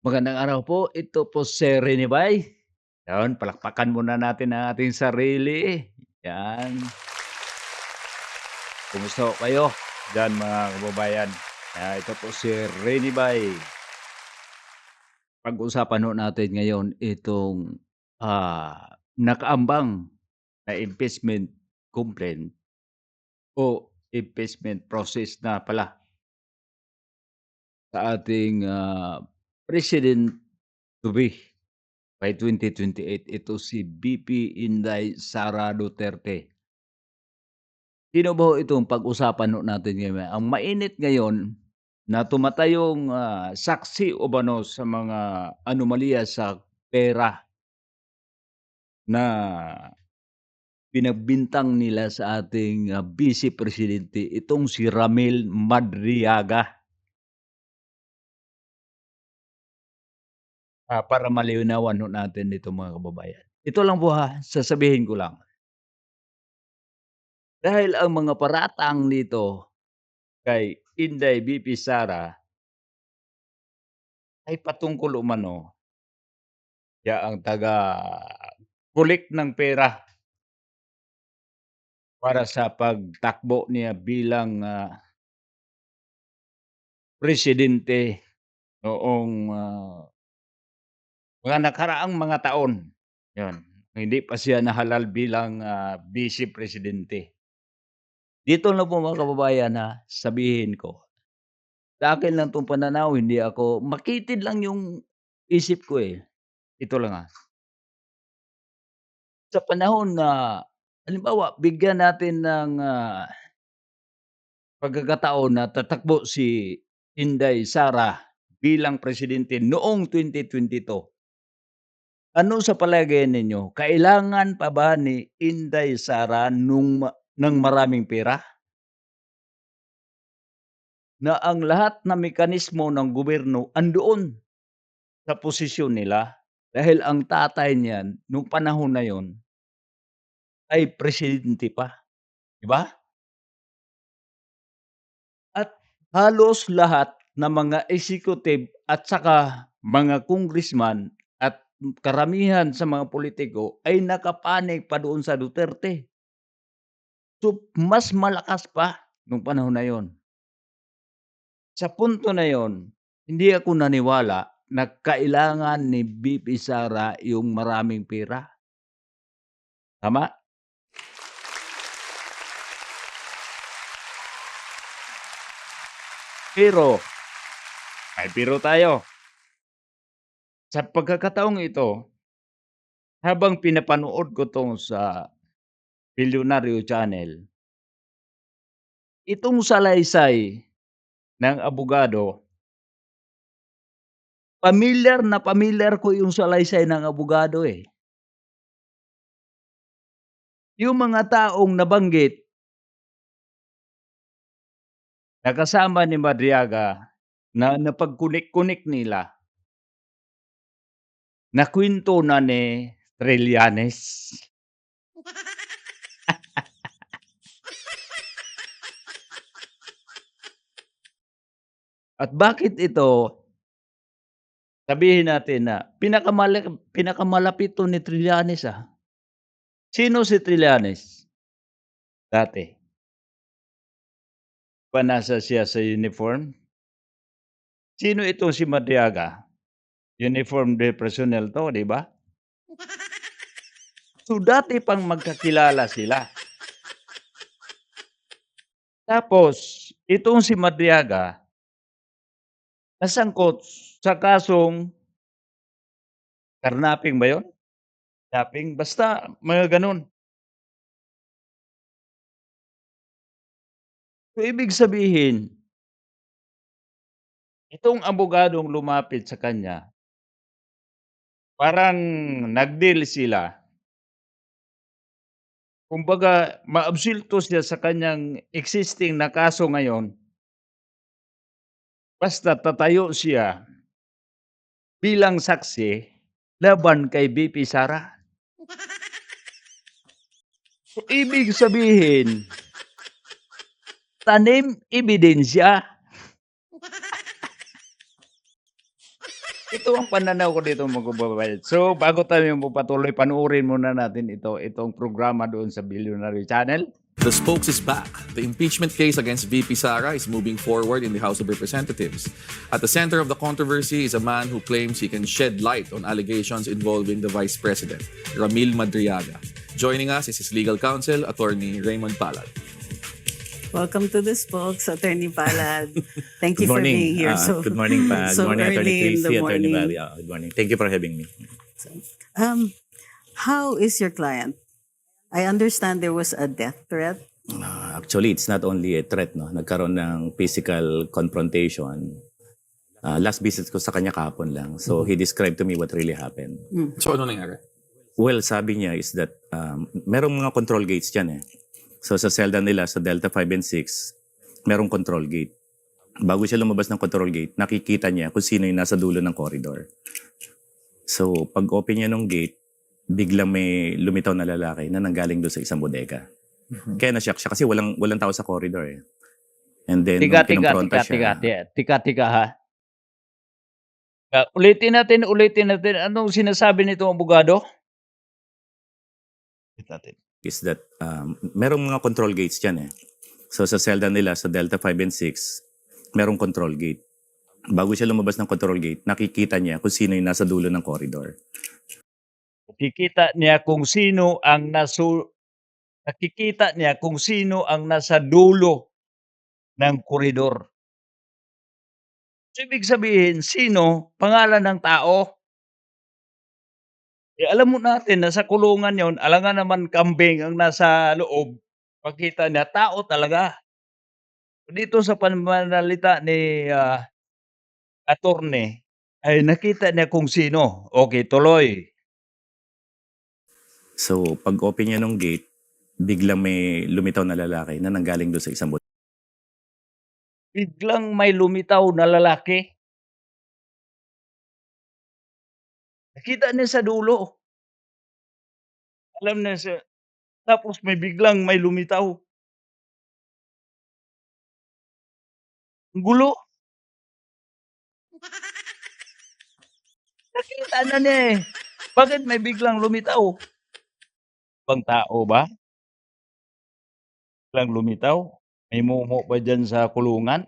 Magandang araw po, ito po si Rene Bay. 'Yan, palakpakan muna natin ang ating sarili, 'yan. Kumusta ho kayo diyan mga kababayan? Ito po si Rene Bay. Pag-usapan ho natin ngayon itong, nakaambang na impeachment complaint o impeachment process na pala sa ating, president to be. By 2028, ito si VP Inday Sara Duterte. Sino ba ho itong pag-usapan ho natin ngayon? Ang mainit ngayon na tumatayong, saksi umano sa mga anomalya sa pera na pinagbintang nila sa ating, Vice Presidente, itong si Ramil Madriaga. Para malinawan ho natin ito mga kababayan. Ito lang po ha, sasabihin ko lang. Dahil ang mga paratang nito kay Inday VP Sara ay patungkol umano yaang taga-kolek ng pera para sa pagtakbo niya bilang, presidente noong, mga nakaraang mga taon, 'yun. Hindi pa siya nahalal bilang, Vice Presidente. Dito lang po mga kababayan, sabihin ko, sa akin lang 'tong pananaw, hindi ako makitid lang yung isip ko, eh. Ito lang, sa panahon na halimbawa bigyan natin ng, pagkakataon na tatakbo si Inday Sara bilang presidente noong 2022. Ano sa palagay ninyo, kailangan pa ba ni Inday Sara ng maraming pera? Na ang lahat na mekanismo ng gobyerno andoon sa posisyon nila dahil ang tatay niyan nung panahon na yon ay presidente pa, 'di ba? At halos lahat ng mga executive at saka mga congressman at karamihan sa mga pulitiko ay nakapanig pa doon sa Duterte. So, mas malakas pa nung panahon na yon. Sa punto na yon, hindi ako naniwala na kailangan ni VP Sara yung maraming pera, tama? Pero, may pero tayo. Sa pagkakataong ito, habang pinapanood ko 'to sa Bilyonaryo Channel, itong salaysay ng abogado, pamilyar ko yung salaysay ng abogado, eh. Yung mga taong nabanggit na kasama ni Madriaga na napagkunik-kunik nila, nakuwento na ni Trillanes. At bakit ito, sabihin natin na pinakamalapit 'to ni Trillanes, Sino si Trillanes dati? 'Di ba nasa siya sa uniform? Sino itong si Madriaga? Uniform de personnel 'to, 'di ba? So, dati pang magkakilala sila. Tapos itong si Madriaga nasangkot sa kasong karnaping ba 'yun? Kidnapping, basta mga gano'n. So, ibig sabihin, itong abogadong lumapit sa kanya, parang nag-deal sila. Kumbaga maabsuelto siya sa kanyang existing na kaso ngayon, basta tatayo siya bilang saksi laban kay VP Sara. So, ibig sabihin, tanim ebidensya. Ito ang pananaw ko dito mga kababayan. So, bago tayo magpatuloy, panoorin muna natin itong programa doon sa Billionaire Channel. The spokes is back. The impeachment case against VP Sara is moving forward in the House of Representatives. At the center of the controversy is a man who claims he can shed light on allegations involving the Vice President, Ramil Madriaga. Joining us is his legal counsel, Attorney Raymond Palad. Welcome to the spokes, Attorney Palad. Thank you Good for morning. being here so Good morning, Pa. so Good morning, Attorney early in the Tracy, Attorney morning. Barry. Good morning. Thank you for having me. How is your client? I understand there was a death threat. Actually, it's not only a threat, no. Nagkaroon ng physical confrontation. Last visit ko sa kanya kahapon lang. So, he described to me what really happened. So ano nangyari? Well, sabi niya is that merong mga control gates dyan eh. So, sa selda nila, sa Delta 5 and 6, merong control gate. Bago siya lumabas ng control gate, nakikita niya kung sino yung nasa dulo ng corridor. So, pag open niya ng gate, biglang may lumitaw na lalaki na nanggaling doon sa isang bodega. Kaya na-shock siya kasi walang tao sa corridor eh. And then, nung kinompronta siya, Tika ha. Ulitin natin. Anong sinasabi nitong abogado? Ulit natin. is that merong mga control gates dyan eh. So, sa selda nila, sa Delta 5 and 6, merong control gate. Bago siya lumabas ng control gate, nakikita niya kung sino yung nasa dulo ng corridor. Nakikita niya kung sino nasa dulo ng koridor. So, ibig sabihin, sino? Pangalan ng tao. Alam mo natin na sa kulungan yon, alangan naman kambing ang nasa loob. Pagkita niya, tao talaga. Dito sa pananalita ni attorney, ay nakita niya kung sino. Okay, tuloy. So, pag open niya ng gate, biglang may lumitaw na lalaki na nanggaling doon sa isang bodega. Biglang may lumitaw na lalaki. Nakita niya sa dulo. Alam niya siya. Tapos biglang may lumitaw. Ang gulo. Nakita na niya eh. Bakit may biglang lumitaw? Ibang tao ba? Biglang lumitaw? May mumo ba dyan sa kulungan?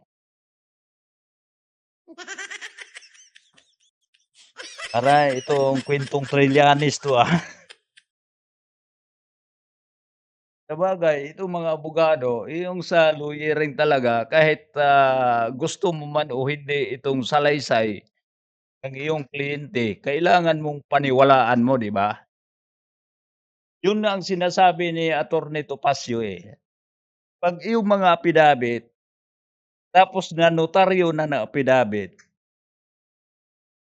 Para itong kwentong Trillanes to ah. Sabagay, itong mga abogado, yung sa lawyering talaga, kahit gusto mo man o hindi itong salaysay ng iyong kliyente, kailangan mong paniwalaan mo, di ba? Yun na ang sinasabi ni Attorney Topacio eh. Pag iyong mga affidavit, tapos na notaryo na affidavit,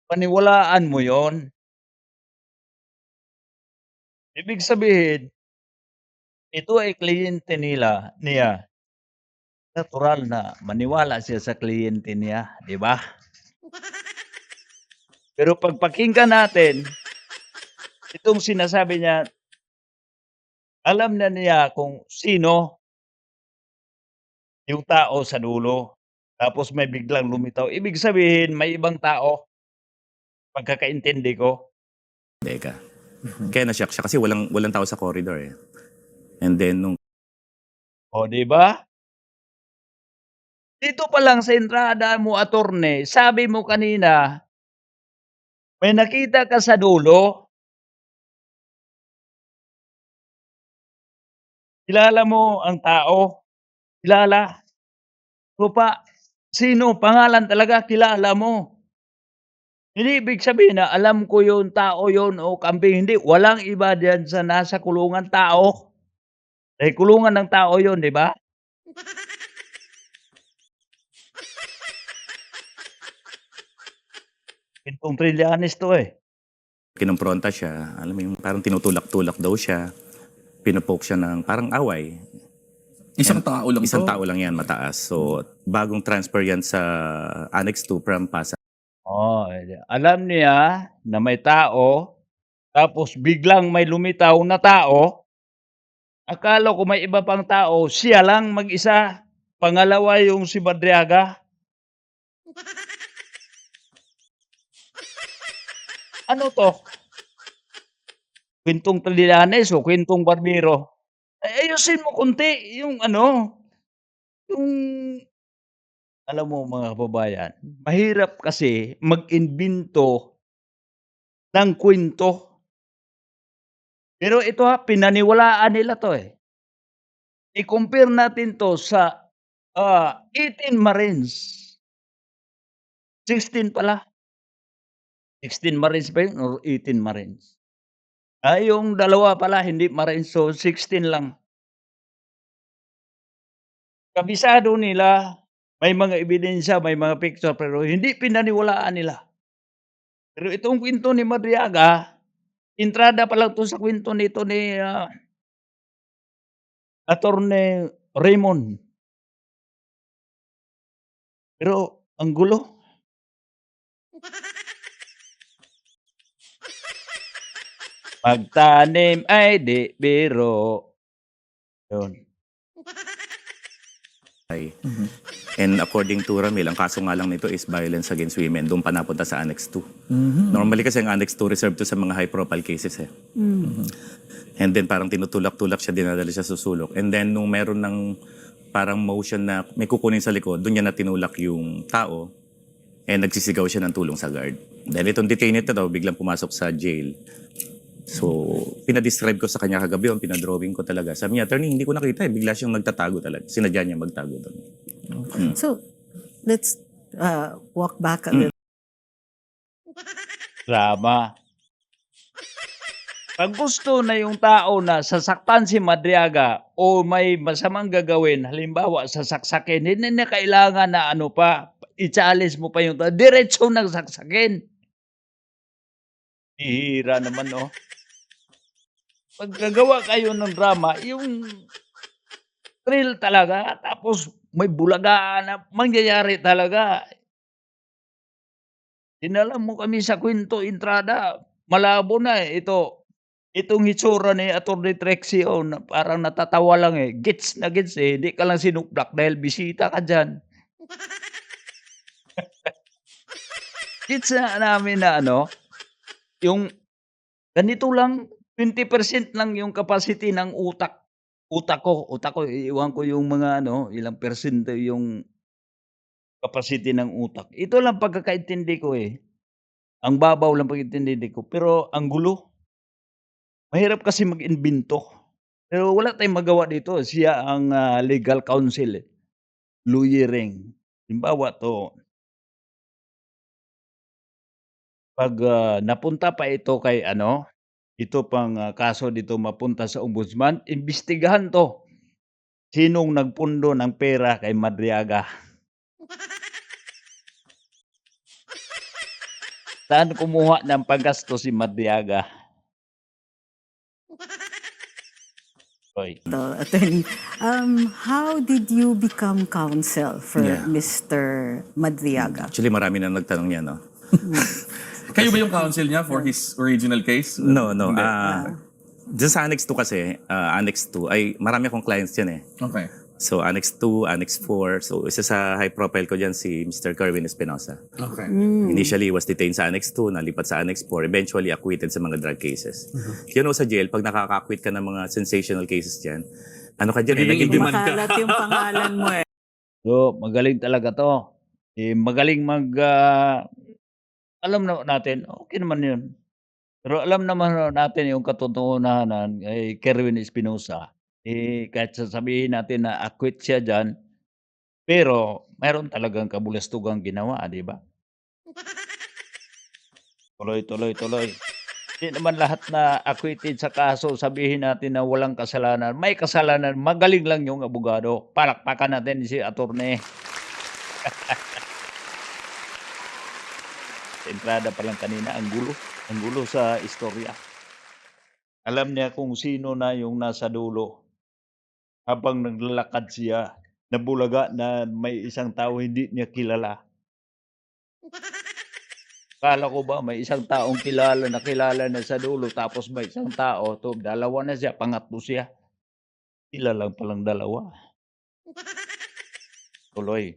paniwalaan mo yon. Ibig sabihin, ito ay kliyente niya. Natural na maniwala siya sa kliyente niya, di ba? Pero pag pakinggan natin, itong sinasabi niya, alam na niya kung sino yung tao sa dulo. Tapos may biglang lumitaw. Ibig sabihin, may ibang tao. Pagkakaintindi ko. Kaya na-shock siya kasi walang tao sa corridor eh. And then, nung O, di ba? Dito pa lang sa entrada mo, attorney, sabi mo kanina, may nakita ka sa dulo. Kilala mo ang tao. Kilala. Pa, sino? Pangalan talaga, kilala mo. Hindi ibig sabihin na alam ko yung tao yon o kambing. Hindi, walang iba diyan sa nasa kulungan tao. Dahil kulungan ng tao yon, di ba? Itong Trillanes to eh. kinompronta siya, alam mo yung parang tinutulak-tulak daw siya, pinopoke siya ng parang away. Isang tao lang Isang to? tao lang yan, mataas. So, bagong transfer yan sa Annex 2 from Pasay. Oh, alam niya na may tao, tapos biglang may lumitaw na tao. Akala ko may iba pang tao, siya lang mag-isa. Pangalawa yung si Madriaga. ano 'to, kuwentong Trillanes o kuwentong Barbero. Ay ayusin mo konti yung ano, yung alam mo mga kababayan, mahirap kasi mag-imbento ng kuwento. Pero ito pinaniwalaan nila 'to, eh. I-compare natin 'to sa, 18 Marines, 16 pala, 16 Marines ba yun or 18 Marines? Yung dalawa pala hindi Marines, so 16 lang. Kabisado nila, may mga ebidensya, may mga picture, pero hindi pinaniwalaan nila. Pero itong kuwento ni Madriaga, entrada pa lang 'to sa kuwento nito ni, Attorney Raymond. Pero ang gulo. Magtanim ay di biro. Yun. And according to Ramil, ang kaso nga lang nito is violence against women. Doon pa napunta sa Annex 2. Normally kasi ang Annex 2 reserved to sa mga high-profile cases eh. And then parang tinutulak-tulak siya, dinadala siya sa sulok. And then nung meron ng parang motion na may kukunin sa likod, doon niya na tinulak yung tao and nagsisigaw siya ng tulong sa guard. Then itong detainee na daw biglang pumasok sa jail. So, pinadescribe ko sa kanya kagabi, pinadrawing ko talaga. Sabi niya, attorney, hindi ko nakita eh. Bigla siyang nagtatago talaga. Sinadya niya magtago doon. So, let's walk back a little. Drama. Pag gusto na yung tao na sasaktan si Madriaga o may masamang gagawin, halimbawa sasaksakin, hindi na kailangan na ano pa, i-challenge mo pa yung tao, diretso nang saksakin. Bihira naman, no? Pag gagawa kayo ng drama, yung thrill talaga, tapos may bulagaan na mangyayari talaga. Dinala mo kami sa kwento, entrada, malabo na eh. Itong hitsura ni Attorney Trexie, na parang natatawa lang eh. Gets na gets eh. Hindi ka lang sinuplak dahil bisita ka dyan. Gets na namin na ano, yung ganito lang, 20% lang yung capacity ng utak. Utak ko, iiwan ko yung mga ano, ilang percento yung capacity ng utak. Ito lang pagkakaintindi ko eh. Ang babaw lang pagkakaintindi ko. Pero ang gulo. Mahirap kasi mag-imbento. Pero wala tayong magawa dito. Siya ang legal counsel eh. Lawyering. Halimbawa 'to, pag napunta pa ito kay ano, ito pang kaso dito mapunta sa ombudsman, imbestigahan 'to. Sinong nagpundo ng pera kay Madriaga? Saan kumuha ng paggasto si Madriaga? Hoy. Attorney, how did you become counsel for Yeah. Mr. Madriaga? Actually, marami na nagtanong niya, no? Kayo ba yung counsel niya for his original case? No. Hindi. Diyan sa Annex 2 kasi, Annex 2, ay marami akong clients yan eh. Okay. So, Annex 2, Annex 4. So, isa sa high profile ko dyan si Mr. Kerwin Espinosa. Okay. Initially, was detained sa Annex 2, nalipat sa Annex 4, eventually acquitted sa mga drug cases. You know, sa jail, pag nakaka-acquit ka ng mga sensational cases dyan, ano ka dyan, Nagiging nagiging demand ka. Makalat yung pangalan mo eh. So, magaling talaga 'to. Magaling alam natin, okey naman 'yun. Pero alam naman natin yung katotohanan kay Kerwin Espinosa, kahit sasabihin natin na acquit siya diyan, pero mayroon talagang kabulastugang ginawa, 'di ba? Tuloy. Hindi naman lahat na acquitted sa kaso sabihin natin na walang kasalanan. May kasalanan, magaling lang yung abogado. Palakpakan natin si attorney. Sa entrada pa lang kanina, ang gulo sa istorya. Alam niya kung sino na yung nasa dulo. Habang naglalakad siya, nabulaga na may isang tao hindi niya kilala. Akala ko ba may isang taong kilala na sa dulo, tapos may isang tao, dalawa na siya, pangatlo siya. Sila lang palang dalawa. Tuloy.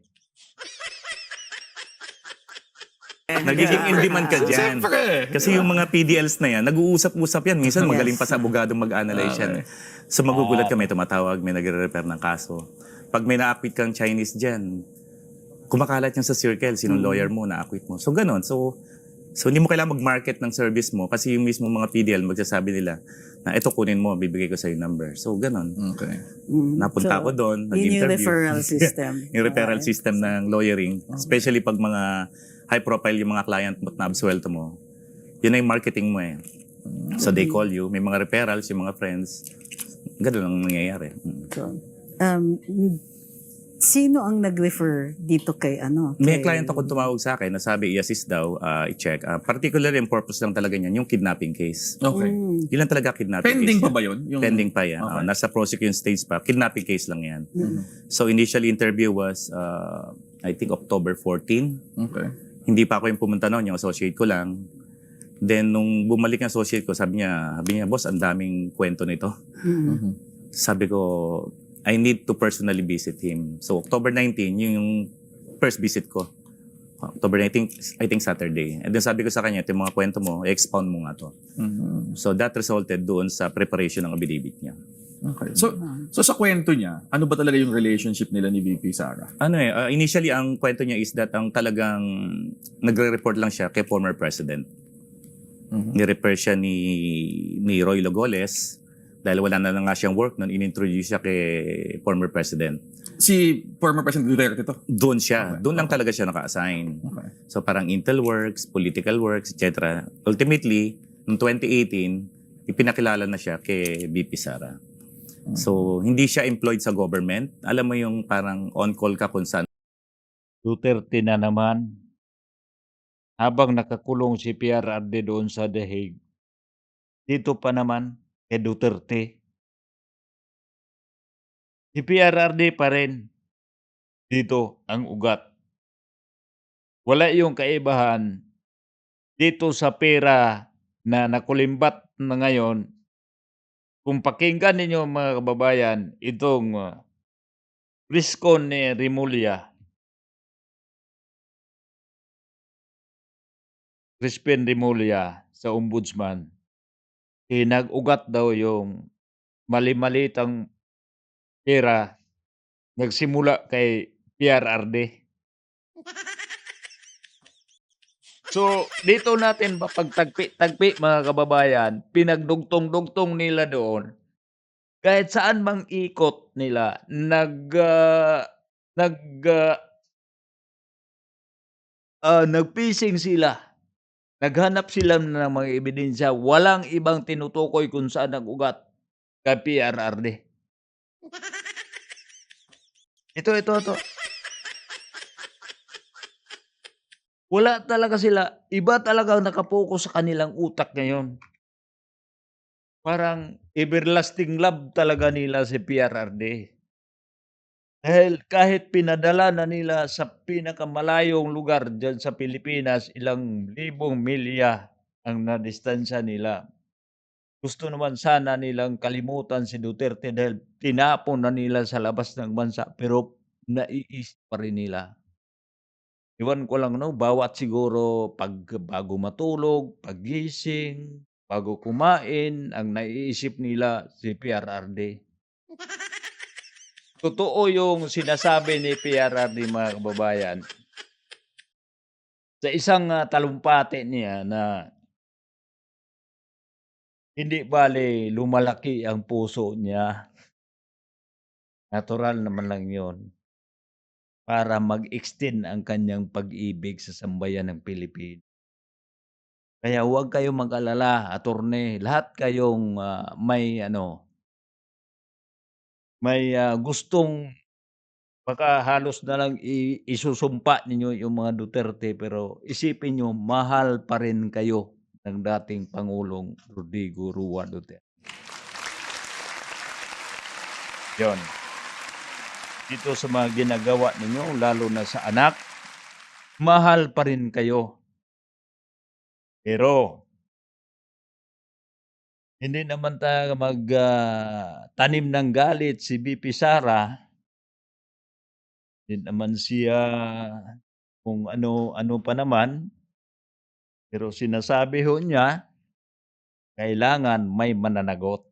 Nagiging in demand ka dyan. Siyempre. Kasi yung mga PDLs na yan, nag-uusap-usap yan. Minsan magaling Yes. pa sa abogadong mag-analyze yan. So magugulat ka, may tumatawag, may nagre-repair ng kaso. Pag may na-acquit kang Chinese dyan, kumakalat yan sa circle, sinong lawyer mo, na-acquit mo. So ganon. So hindi mo kailangan mag-market ng service mo kasi yung mismo mga PDL magsasabi nila na ito kunin mo, bibigay ko sa yung number. So ganon. Okay. Napunta ako doon, Yun yung nag-interview. referral system. Yung referral system ng lawyering, especially pag mga high profile yung mga client mo at na-absuelto mo, yun na yung marketing mo eh. So they call you, may mga referrals, yung mga friends. Ganun ang nangyayari. So, sino ang nag-refer dito kay ano? May kay- client ako tumawag sa akin na sabi i-assist daw, i-check. Particularly yung purpose lang talaga niyan, yung kidnapping case. Okay. Yun lang talaga kidnapping Pending case. pa ba yun? Yung... Pending pa yan. Okay. Nasa prosecution stage pa. Kidnapping case lang yan. So initially interview was, I think October 14. Okay. Hindi pa ako yung pumunta noon, yung associate ko lang. Then, nung bumalik yung associate ko, sabi niya, boss, ang daming kwento nito. Sabi ko, I need to personally visit him. So, October 19, yung first visit ko. October 19, I think Saturday. And then sabi ko sa kanya, ito yung mga kwento mo, expound mo nga to. So, that resulted doon sa preparation ng affidavit niya. Okay. So sa kwento niya, ano ba talaga yung relationship nila ni VP Sara? Initially, ang kwento niya is that ang talagang nagre-report lang siya kay former president. Ni-repair siya ni Roy Logoles dahil wala na nga siyang work noon, in-introduce siya kay former president. Si former President Duterte to? Doon siya. Doon lang talaga siya naka-assign. Okay. So parang Intel works, political works, etc. Ultimately, noong 2018, ipinakilala na siya kay VP Sara. So, hindi siya employed sa government. Alam mo yung parang on-call ka kung saan. Duterte na naman. Habang nakakulong si PRRD doon sa The Hague, dito pa naman kay Duterte. Si PRRD pa rin. Dito ang ugat. Wala yung kaibahan dito sa pera na nakulimbat na ngayon. Kung pakinggan ninyo mga kababayan, itong Priscon ni Rimulya, Crispin Rimulya sa ombudsman, nag-ugat daw yung mali-malitang pera nagsimula kay PRRD. So, dito natin pagtagpi-tagpi mga kababayan, pinagdugtong-dugtong nila doon. Kahit saan mang ikot nila, nagpising sila. Naghanap sila ng mga ebidensya. Walang ibang tinutukoy kung saan nag-ugat kay PRRD. Ito. Wala talaga sila. Iba talaga ang nakapokus sa kanilang utak ngayon. Parang everlasting love talaga nila si PRRD. Dahil kahit pinadala na nila sa pinakamalayong lugar dyan sa Pilipinas, ilang libong milya ang nadistansya nila. Gusto naman sana nilang kalimutan si Duterte dahil tinapon na nila sa labas ng bansa, pero naiisip pa rin nila. Iwan ko lang, no, bawat siguro bago matulog, paggising, bago kumain, ang naiisip nila si PRRD. Totoo yung sinasabi ni PRRD mga kababayan. Sa isang talumpati niya na hindi bale lumalaki ang puso niya. Natural naman lang yon. Para mag-extend ang kanyang pag-ibig sa sambayan ng Pilipinas. Kaya huwag kayong mag-alala, attorney. Lahat kayong may gustong baka halos na lang isusumpa ninyo yung mga Duterte, pero isipin nyo, mahal pa rin kayo ng dating Pangulong Rodrigo Roa Duterte. Yon. Dito sa mga ginagawa ninyo, lalo na sa anak, mahal pa rin kayo. Pero, hindi naman tayo tanim ng galit si VP Sara. Hindi naman siya kung ano pa naman. Pero sinasabi ho niya, kailangan may mananagot.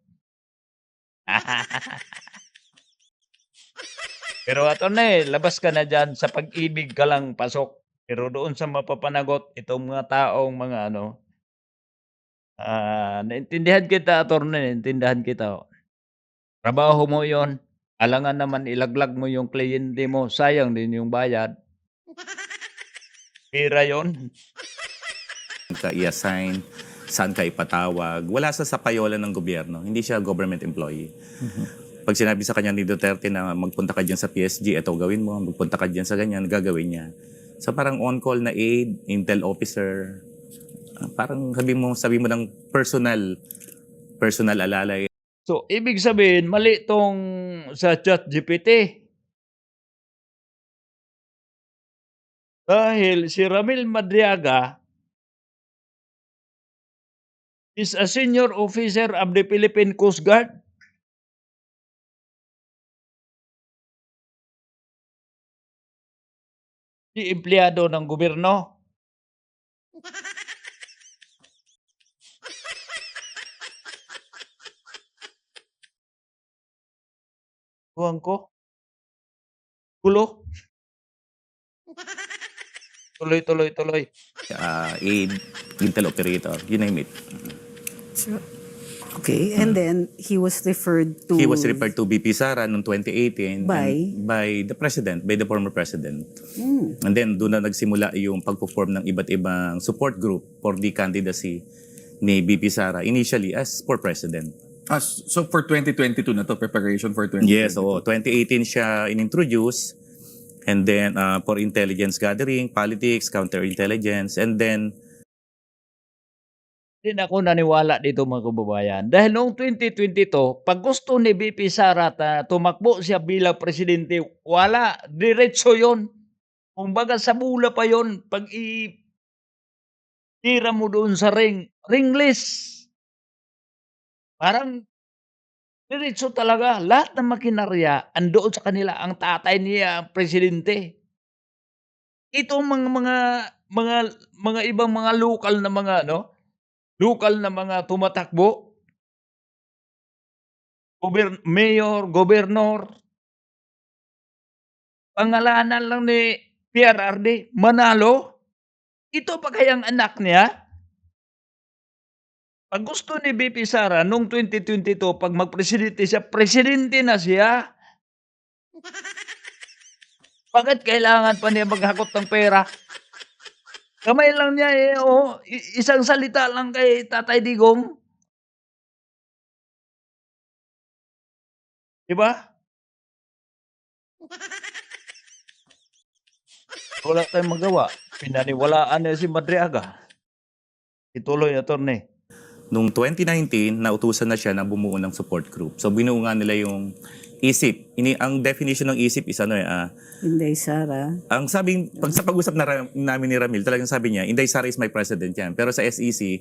Pero attorney, labas ka na diyan, sa pag-ibig ka lang pasok. Pero doon sa mapapanagot, itong mga taong mga ano, naintindihan kita attorney, naintindihan kita. Trabaho mo 'yon, alangan naman ilaglag mo yung kliyente mo, sayang din yung bayad. Pera 'yon. Ka i-assign, saan ka ipatawag. Wala sa payola ng gobyerno. Hindi siya government employee. Pag sinabi sa kanya ni Duterte na magpunta ka dyan sa PSG, eto gawin mo. Magpunta ka dyan sa ganyan, gagawin niya. So parang on-call na aide, intel officer, parang sabi mo ng personal alalay. So, ibig sabihin mali 'tong sa ChatGPT. Dahil si Ramil Madriaga is a senior officer of the Philippine Coast Guard. Di empleyado ng gobyerno. Ewan ko. Gulo. Tuloy. Aide, intel operator, you name it. So, okay, and then he was referred to... He was referred to BP Sara noong 2018 By? and by the president, by the former president. And then doon na nagsimula yung pagpo-form ng iba't ibang support group for the candidacy ni BP Sara initially as for president. So for 2022 na to, preparation for 2022. Yes, oo. 2018 siya inintroduce and then for intelligence gathering, politics, counterintelligence, and then Hindi na ako naniwala dito mga kababayan. Dahil noong 2022, pag gusto ni BP Sara tumakbo siya bilang presidente, wala. Diretso yon. Kumbaga sa bula pa yon. Pag tira mo doon sa ringless. Parang diretso talaga. Lahat ng makinarya, andoon sa kanila. Ang tatay niya, ang presidente. Itong mga ibang mga lokal na mga tumatakbo, mayor, gobernador, pangalanan lang ni PRRD, manalo. Ito pa kayang anak niya? Pag gusto ni BP Sara noong 2022, pag magpresidente siya, presidente na siya. Bakit kailangan pa niya maghakot ng pera? Kamay lang niya isang salita lang kay Tatay Digong. 'Di ba? Wala tayong magawa. Pinaniwalaan niya si Madriaga. Ituloy, attorney. noong 2019, nautusan na siya na bumuo ng support group. So binuo nga nila yung ISIP. Ang definition ng ISIP is Inday Sara. ang sabing, sa pag-usap namin ni Ramil, talagang sabi niya, Inday Sara is my president yan. Pero sa SEC,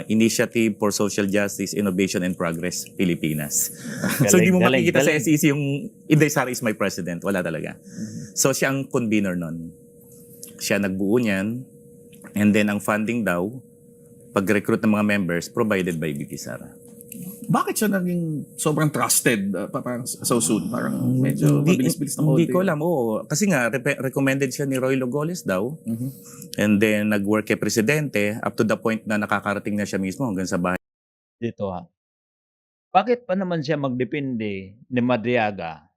Initiative for Social Justice, Innovation and Progress, Pilipinas. So hindi mo makikita sa SEC yung Inday Sara is my president. Wala talaga. So siya ang convener nun. Siya nagbuo niyan. And then ang funding daw, pag-recruit ng mga members, provided by BP Sara. Bakit siya naging sobrang trusted parang so soon? Parang medyo mabilis-bilis na Hindi konti. ko alam, oo. Kasi nga, recommended siya ni Roy Logoles daw. And then, nag-work kay Presidente up to the point na nakakarating na siya mismo hanggang sa bahay. Dito Bakit pa naman siya magdepende ni Madriaga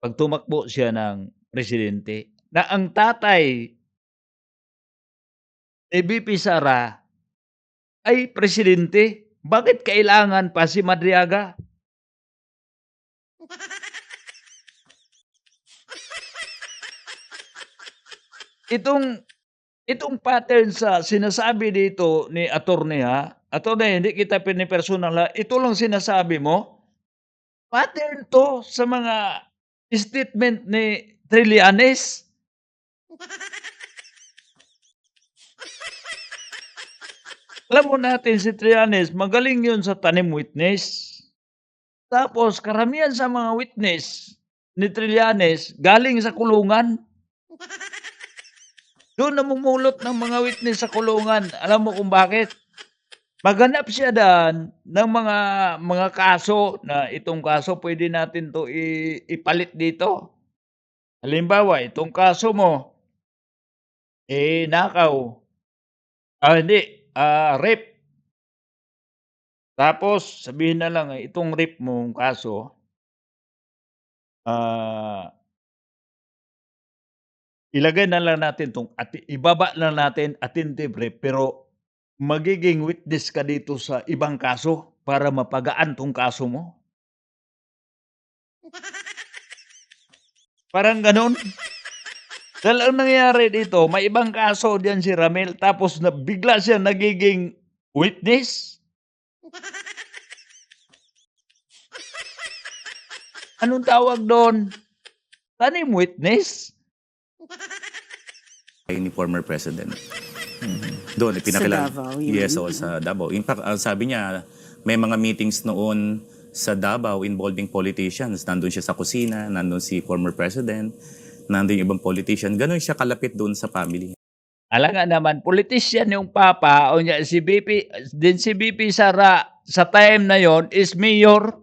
pag tumakbo siya ng presidente na ang tatay ni BP Sara ay presidente? Bakit kailangan pa si Madriaga? Itong pattern sa sinasabi dito ni attorney attorney, hindi kita pinipersonal ito lang sinasabi mo. Pattern 'to sa mga statement ni Trillanes. Alam mo natin si Trillanes, magaling 'yun sa tanim witness. Tapos karamihan sa mga witness ni Trillanes galing sa kulungan. Doon namumulot ng mga witness sa kulungan. Alam mo kung bakit? Maghanap siya daan ng mga kaso na itong kaso puwede natin 'to ipalit dito. Halimbawa, itong kaso mo, nakaw, hindi, rape. Tapos sabihin na lang, itong rape mong kaso, ah, ilagay na lang natin 'tong ibaba na natin attempted rape pero magiging witness ka dito sa ibang kaso para mapagaan 'tong kaso mo. Parang gano'n. Dahil ang nangyayari dito may ibang kaso diyan si Ramel tapos bigla siya nagiging witness. Anong tawag do'n? Tanim witness. ni former president. Doon, Sa pinakilala. Davao, yun. Yes, oo, sa Davao. In fact, sabi niya, may mga meetings noon sa Davao involving politicians. Nandun siya sa kusina, nandun si former president, nandun yung ibang politician. Ganon siya kalapit doon sa family. Alam nga naman politician yung papa o niya si BP Sara sa time na yon is mayor.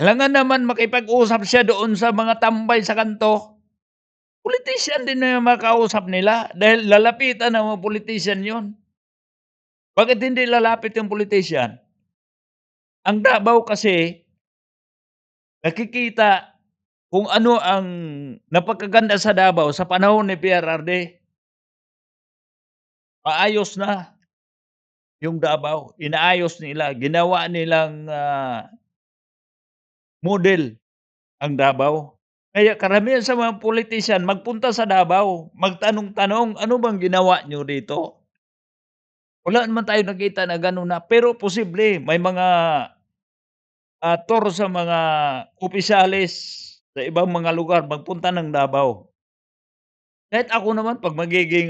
Alam nga naman makipag-usap siya doon sa mga tambay sa kanto. Politician din na yung makausap nila dahil lalapitan ng mga politician yon. Bakit hindi lalapit yung politician? Ang Davao kasi nakikita kung ano ang napakaganda sa Davao sa panahon ni PRRD. Maayos na yung Davao, inaayos nila, ginawa nilang, model ang Davao. Kaya karamihan sa mga politician magpunta sa Davao, magtanong-tanong, "Ano bang ginawa niyo dito?" Wala naman tayong nakita na gano'n na pero posible may mga, tour sa mga opisyales sa ibang mga lugar magpunta ng Davao. Kahit ako naman 'pag magiging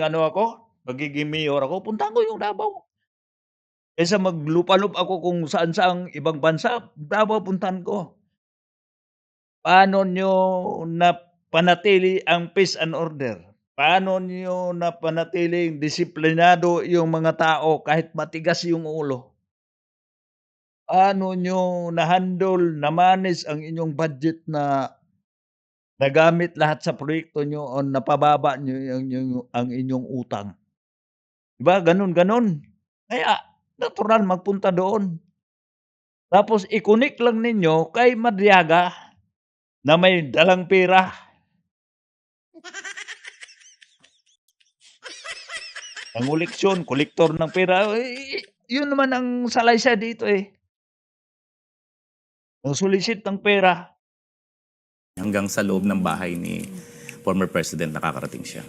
mayor ako, puntahan ko yung Davao. Kaysa maglupa-lup ako kung saan-saang ibang bansa, Davao puntahan ko. Paano niyo napanatili ang peace and order? Paano niyo napanatiling disiplinado yung mga tao kahit matigas yung ulo? Paano niyo na-handle, na-manage ang inyong budget na nagamit lahat sa proyekto niyo o napababa niyo ang inyong utang? 'Di ba gano'n? Kaya natural magpunta doon. Tapos i-connect lang ninyo kay Madriaga na may dalang pera. Nangoleksyon, kolektor ng pera, yun naman ang salaysay dito, nang-solicit ng pera. Hanggang sa loob ng bahay ni former president nakakarating siya.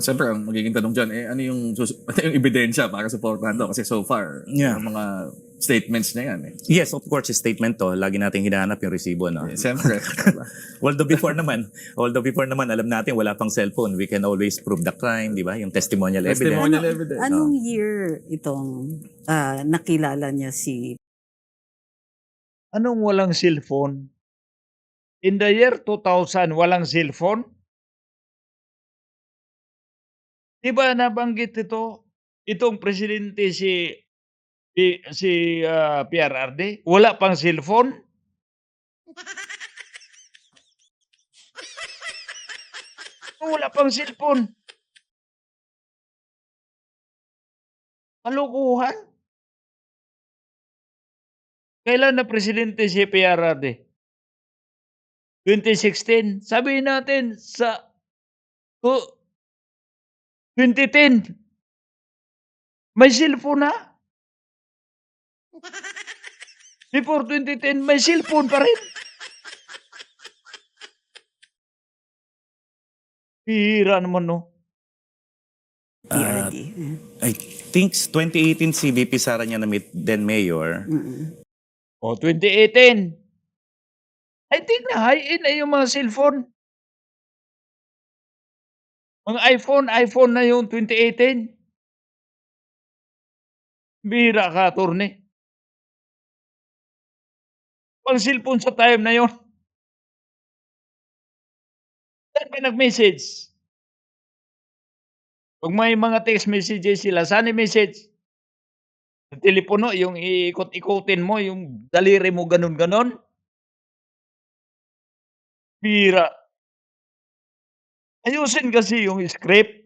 Siyempre, ang magiging tanong dyan, ano yung, ano yung ebidensya para supportahan to? Kasi so far, Yeah. yung mga statements niya yan. Yes, of course, yung statement to, lagi nating hinahanap yung resibo, no? Siyempre. Although before naman, alam natin wala pang cellphone, we can always prove the crime, di ba? Yung testimonial evidence. Testimonial evidence. Anong year itong nakilala niya si Anong walang cellphone? In the year 2000 walang cellphone? 'Di ba nabanggit itong presidente si PRRD, wala pang cellphone? Wala pang cellphone. Kalokohan. Kailan na presidente si PRRD? 2016. Sabihin natin sa tu 2010, may cellphone na. Before 2010, may cellphone pa rin. Bihira naman, no? PRD. I think 2018 si VP Sara niya na-meet then mayor. O, 2018. I think na high-end na yung mga cellphone. Mga iPhone na yung 2018. Bihira ka, attorney. Pang cellphone sa time na yon. Saan ka nag-message? Pag may mga text messages sila, saan i-message? Sa telepono, yung iikot-ikutin mo, yung daliri mo ganun-ganon. Bihira. Ayusin kasi yung script.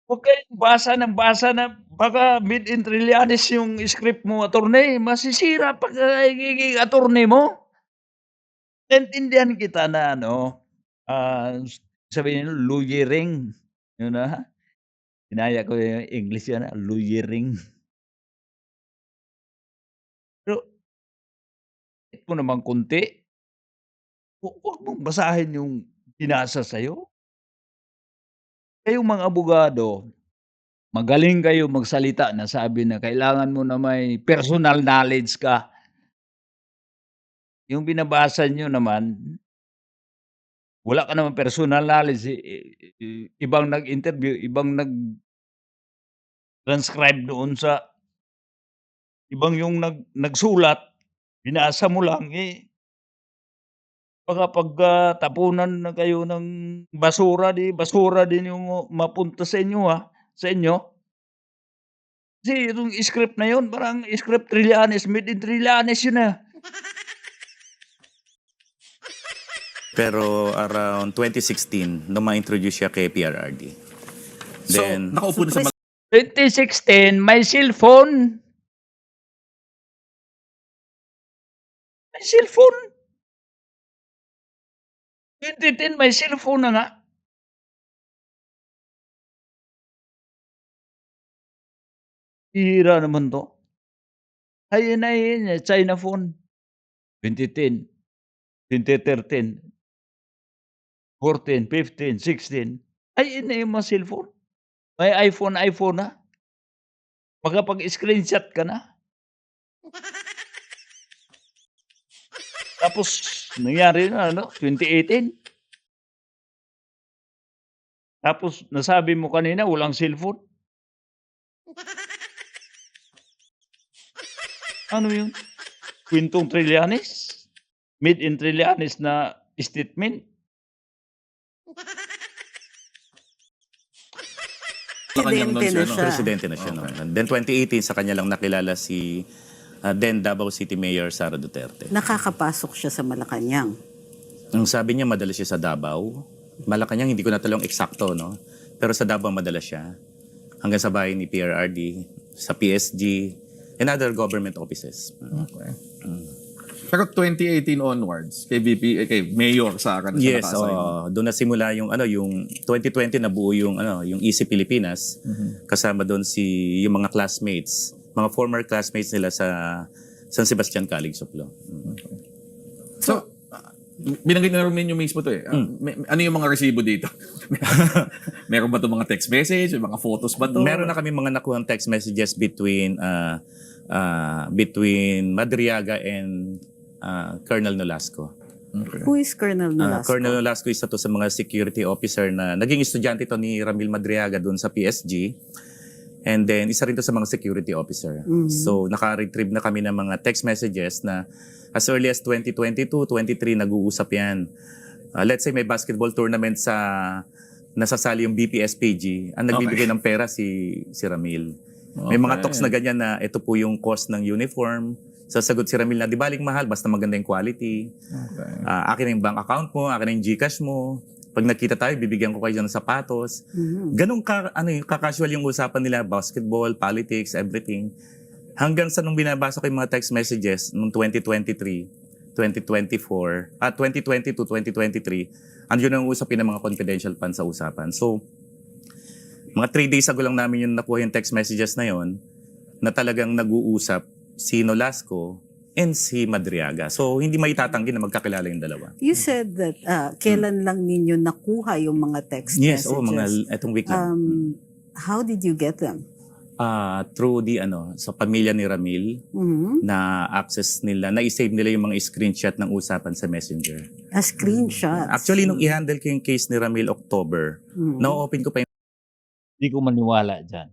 Huwag kayong basa ng basa na baka made in Trillanes yung script mo, attorney. Masisira pag nagiging attorney mo. Naintindihan kita na ano, sabihin nyo, lawyering. Yun na. Ginaya ko yung English yan, lawyering. Pero, kahit mo naman konti, huwag mong basahin yung binasa sa'yo. Kayong mga abogado, magaling kayo magsalita na sabi na kailangan mo na may personal knowledge ka. Yung binabasa nyo naman, wala ka naman personal knowledge, ibang nag-interview, ibang nag-transcribe doon sa ibang yung nagsulat, binasa mo lang, baka pagkatapunan na kayo ng basura, basura din yung mapunta sa inyo, sa inyo. Kasi itong script na yun, parang script Trillanes, made in Trillanes yun, Pero around 2016, nung ma-introduce siya kay PRRD. So, Then, nakaupo na sa 2016, may cellphone. May cellphone. 2010, may cellphone na nga. Bihira naman 'to. Ayun na yun, China phone. 2010, 2013, 14, 15, 16. Ayun na yung mga cellphone. May iPhone na. Makapag-screenshot ka na. Tapos nangyari na 2018. Tapos nasabi mo kanina walang cellphone. Ano yun? Kwentong Trillanes? Made in Trillanes na statement? kanyang Presidente na nonsense, siya. presidente na siya noon. Then 2018, sa kanya lang nakilala si then Davao City Mayor Sara Duterte. Nakakapasok siya sa Malacanang. Ang sabi niya, madalas siya sa Davao. Malacanang, hindi ko na talong eksakto, no? Pero sa Davao madalas siya. Hanggang sa bahay ni PRRD, sa PSG, and other government offices. Okay. Pero 2018 onwards, kay VP, kay Mayor Sara na siya Yes, naka-assign. doon na simula yung 2020 nabuo yung Easy Pilipinas. Kasama doon yung mga classmates, mga former classmates nila sa San Sebastian College of Law. So, binanggit na rin ninyo mismo to eh. Ano yung mga resibo dito? Meron ba to mga text message? May mga photos ba to? Meron na kami mga nakuhang text messages between Madriaga and Colonel Nolasco. Okay. Who is Colonel Nolasco? Colonel Nolasco isa to sa mga security officer na naging estudyante to ni Ramil Madriaga doon sa PSG. And then, isa rin to sa mga security officer. So, naka-retrieve na kami ng mga text messages na as early as 2022, 23, nag-uusap yan. Let's say may basketball tournament nasasali yung BPSPG. Ang nagbibigay ng pera si Ramil. May mga talks na ganyan na ito po yung cost ng uniform. Sasagot si Ramil na, di baling mahal, basta maganda yung quality. Okay. Akin na yung bank account mo, akin na yung GCash mo. Pag nakita tayo, bibigyan ko kayo ng sapatos. Mhm. Ganun ka-casual yung usapan nila, basketball, politics, everything. Hanggang sa nung binabasa ko yung mga text messages noong 2023, 2024, 2020 to 2023, andun ang usapin ng mga confidential funds sa usapan. So, mga 3 days ago lang namin yung nakuha yung text messages na yon na talagang nag-uusap si Nolasco and si Madriaga. So, hindi maitatanggi na magkakilala yung dalawa. You said that kailan lang ninyo nakuha yung mga text Yes, messages. etong week lang. How did you get them? Through sa pamilya ni Ramil, Mhm. na access nila, na-save nila yung mga screenshot ng usapan sa Messenger. A screenshot. Actually, nung i-handle ko yung case ni Ramil October, na-open ko pa yung Hindi ko maniwala diyan.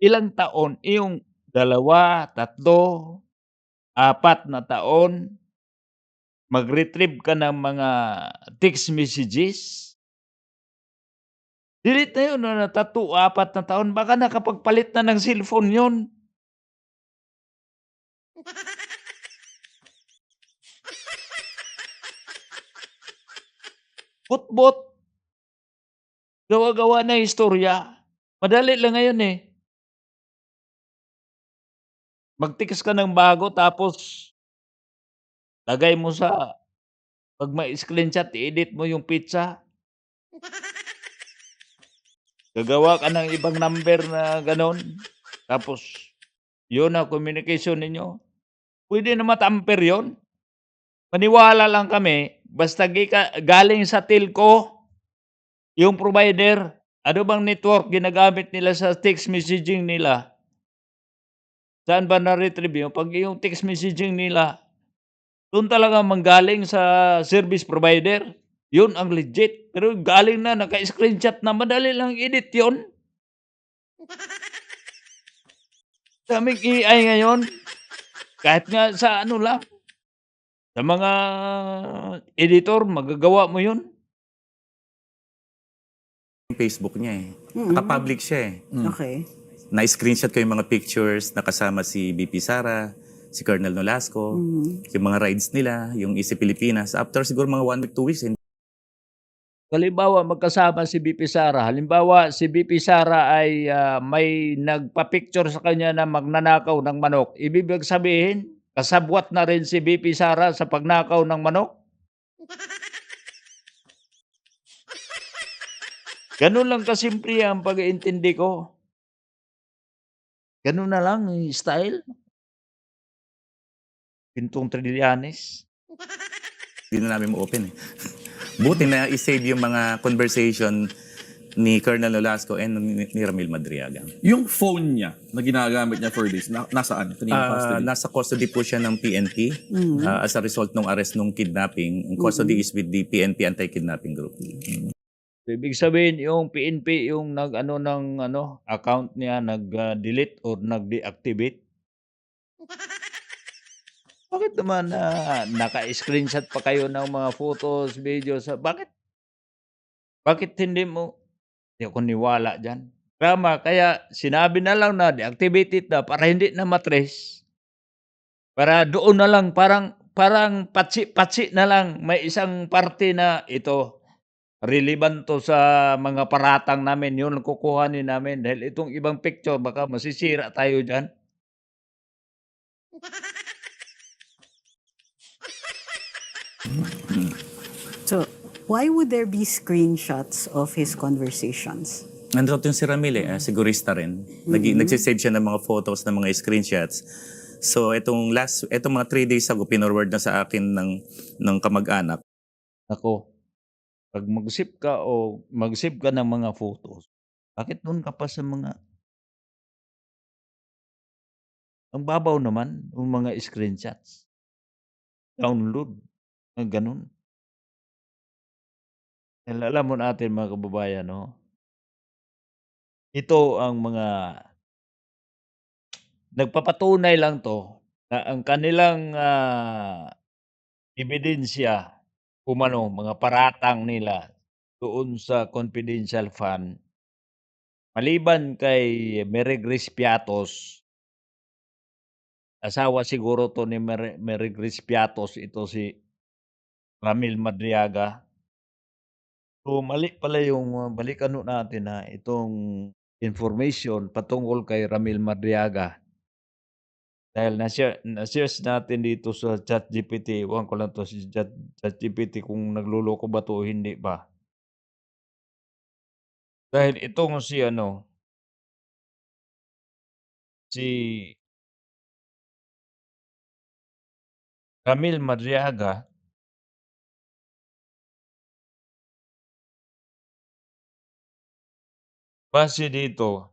Ilang taon, yung 2, 3, 4 na taon, mag-retrieve ka ng mga text messages. Delete na yun, 3, 4 na taon, baka nakapagpalit na ng cellphone yun. Bot-bot. Gawa-gawa na istorya. Madali lang ngayon eh. Mag-text ka ng bago tapos lagay mo sa 'pag may screenshot i-edit mo yung pizza. Gagawa ka ng ibang number na gano'n, tapos yun ang communication ninyo. Puwede na ma-tamper yun. Maniwala lang kami basta galing sa telco yung provider. Ano bang network ginagamit nila sa text messaging nila? Saan ba na-retrieve yun? 'Pag yung text messaging nila, dun talaga manggaling sa service provider, yun ang legit. Pero galing na naka-screenshot na, madali lang edit yun. Daming AI ngayon. Kahit nga sa ano lang, sa mga editor magagawa mo yun. Facebook niya eh. Mhm. Naka-public siya eh. Okay. Na-screenshot ko yung mga pictures, nakasama si BP Sara, si Colonel Nolasco, yung mga rides nila, yung Easy Pilipinas. After siguro mga 1 week, 2 weeks, Halimbawa magkasama si BP Sara, halimbawa si BP Sara ay, may nagpa-picture sa kanya na magnanakaw ng manok, ibig sabihin kasabwat na rin si BP Sara sa pagnakaw ng manok? Gano'n lang kasimple ang pag-iintindi ko. Gano'n na lang yung style. Gintong Trillanes. hindi na namin ma-open eh. Buti na i-save yung mga conversation ni Colonel Nolasco and ni Ramil Madriaga. Yung phone niya na ginagamit niya for this, nasaan? Kanina custody? Nasa custody po siya ng PNP as a result ng arrest ng kidnapping. Ang custody is with the PNP Anti-Kidnapping Group. Ibig sabihin yung PNP yung nag-ano ng account niya delete or nag-deactivate? Bakit naman, naka-screenshot pa kayo ng mga photos, videos, bakit hindi mo di ako niwala diyan. Tama, kaya sinabi na lang na deactivated na para hindi na ma-trace. Para doon na lang parang patsi-patsi na lang, may isang parte na ito, relevant 'to sa mga paratang namin, yun ang kukuhanin namin dahil itong ibang picture baka masisira tayo diyan. So, why would there be screenshots of his conversations? Nandito yung si Ramil sigurista rin. Nagsisave siya ng mga photos, ng mga screenshots. So etong mga 3 days ago, pinorward na sa akin ng kamag-anak. Naku, 'pag mag-save ka ng mga photos, bakit dun ka pa sa mga ang babaw naman yung mga screenshots. Download, gano'n. Dahil alam mo natin mga kababayan ito ang mga nagpapatunay lang 'to na ang kanilang, ebidensya mga paratang nila doon sa confidential fund, maliban kay Marie Piatos, asawa siguro 'to ni Marie Piatos, ito si Ramil Madriaga. So, mali pala yung, balikan ho natin na itong information patungkol kay Ramil Madriaga. Dahil na-search natin dito sa ChatGPT, ewan ko lang 'to si ChatGPT kung nagloloko ba 'to o hindi ba. Dahil itong si ano, si Ramil Madriaga, base dito,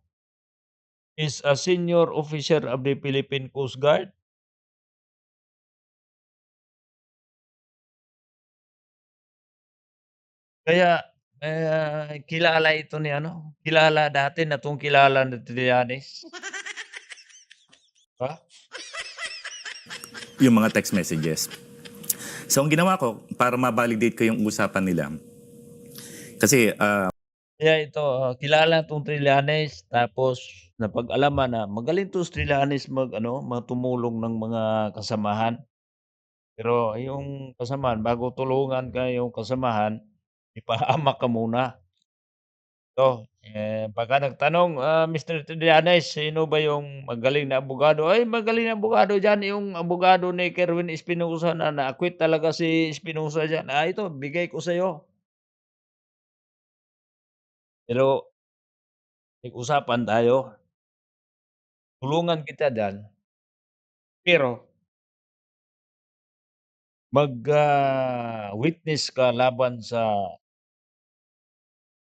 is a senior officer of the Philippine Coast Guard. Kaya, kilala ito ni ano, kilala dati na 'tong kilala ni Trillanes, 'di ba? Yung mga text messages. So ang ginawa ko, para ma-validate ko yung usapan nila, kasi Kaya ito, kilala 'tong Trillanes tapos napag-alaman na magaling 'to si Trillanes mag-ano, tumulong ng mga kasamahan. Pero yung kasamahan bago tulungan ka yung kasamahan, ipahamak ka muna. So, pagka nagtanong, Mr. Trillanes, sino ba yung magaling na abogado? Ay, magaling na abogado diyan yung abogado ni Kerwin Espinosa na na-acquit talaga si Espinosa diyan. Ito bigay ko sa'yo. Pero nag-usapan tayo, tulungan kita diyan, pero witness ka laban sa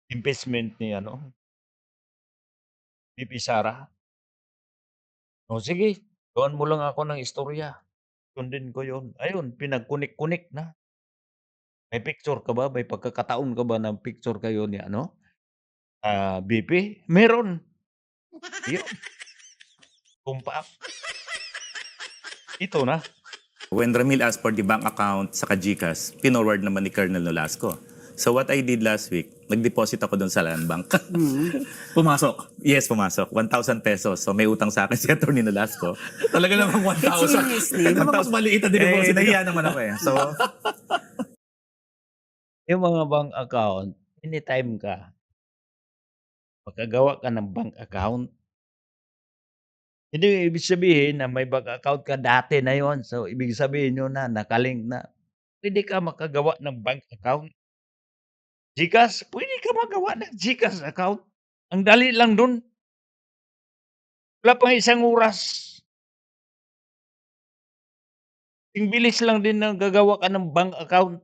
impeachment ni ano, VP Sara. O sige, gawan mo lang ako ng istorya, sundin ko yun. Ayun, pinagkunik-kunik na. May picture ka ba? May pagkakataon ka ba ng picture kayo ni ano, VP? Meron. Yun, tumpak. Ito na. when Ramil asked for the bank account sa GCash, pinorward naman ni Colonel Nolasco. So what I did last week, nag-deposit ako dun sa Land Bank. Pumasok. Yes, pumasok. 1,000 pesos. So may utang sa akin si Atty. Nolasco. Talaga namang 1,000. It's in his name. Naman mas maliit na deposit. Nahiya naman ako eh. So, Yung mga bank account, anytime ka, makagawa ka ng bank account. Hindi ibig sabihin na may bank account ka dati na yon. So, ibig sabihin yun na nakalink na. Pwede ka makagawa ng bank account. GCash, pwede ka magawa ng GCash account. Ang dali lang dun. Wala pang isang oras. Ang bilis lang din na gagawa ka ng bank account.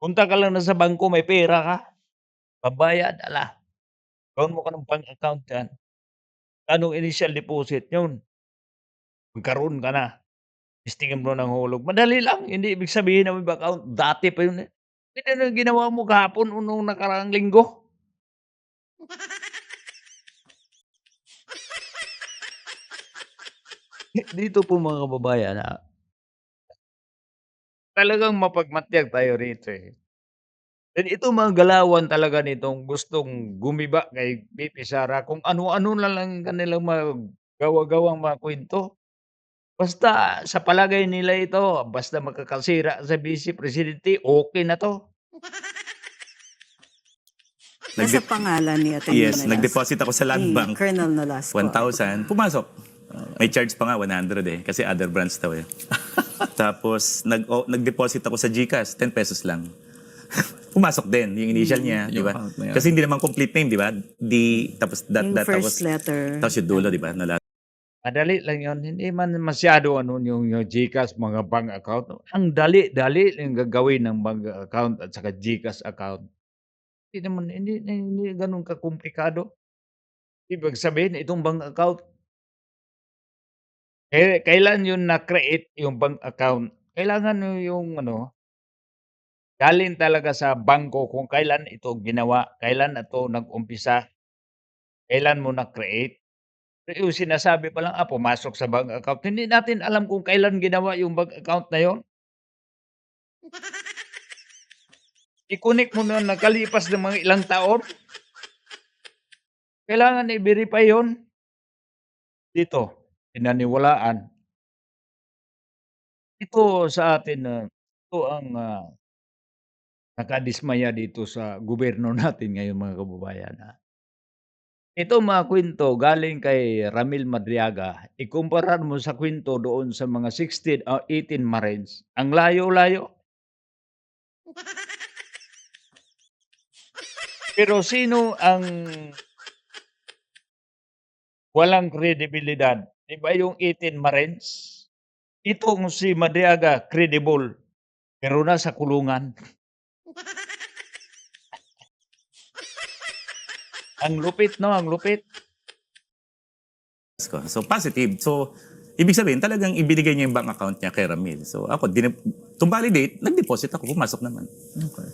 Punta ka lang na sa bangko, may pera ka. Pambayad, ala. Gawan mo ka ng bank account yan. Anong initial deposit yun? Magkaroon ka na. Testingan mo ng hulog. Madali lang. Hindi ibig sabihin na may bank account. Dati pa yun eh. Ito na ginawa mo kahapon o nung nakaraang linggo. Dito po mga kababayan, talagang mapagmatyag tayo rito eh. And itong mga galawan talaga nitong gustong gumiba kay VP Sara kung ano-ano na lang kanilang gawa-gawang mga kuwento. Basta sa palagay nila ito, basta makakasira sa Vice Presidente, okey na 'to. Nasa pangalan ni Atty. yes, Nolasco. nag-deposit ako sa Land Ni Bank. Colonel Nolasco. 1,000. Pumasok. May charge pa nga, 100 eh. Kasi other branch daw eh. Tapos, nag-deposit ako sa GCash, 10 pesos lang. Pumasok din, yung initial niya, di Yung ba? account na yan. Kasi hindi naman complete name, di ba? Tapos Yung tapos, first letter. tapos yung dulo, di ba? Madali lang 'yun, hindi man masyado ano yung GCash mga bank account. Ang dali-dali lang gagawin ng bank account at saka GCash account. Hindi gano'n kakumplikado. Ibig sabihin itong bank account, kailan 'yun na-create yung bank account, kailangan yung ano, galing talaga sa bangko kung kailan ito ginawa, kailan ito nag-umpisa, kailan mo na-create. Yung sinasabi pa lang, pumasok sa bank account, hindi natin alam kung kailan ginawa yung bank account na yun. I-connect mo na nakalipas ng mga ilang taon. Kailangan i-verify yun. Dito, pinaniwalaan. Ito sa atin na Ito ang, nakadismaya dito sa gobyerno natin ngayon mga kababayan, Itong mga kuwento galing kay Ramil Madriaga, ikumpara mo sa kuwento doon sa mga 16 o 18 Marines, ang layo-layo. Pero sino ang walang kredibilidad? 'Di ba yung 18 Marines? Itong si Madriaga credible, pero nasa kulungan. Ang lupit 'no, ang lupit. ko. So positive. So ibig sabihin talagang ibinigay niya yung bank account niya kay Ramil. So ako, to validate, nag-deposit ako, pumasok naman. Okay.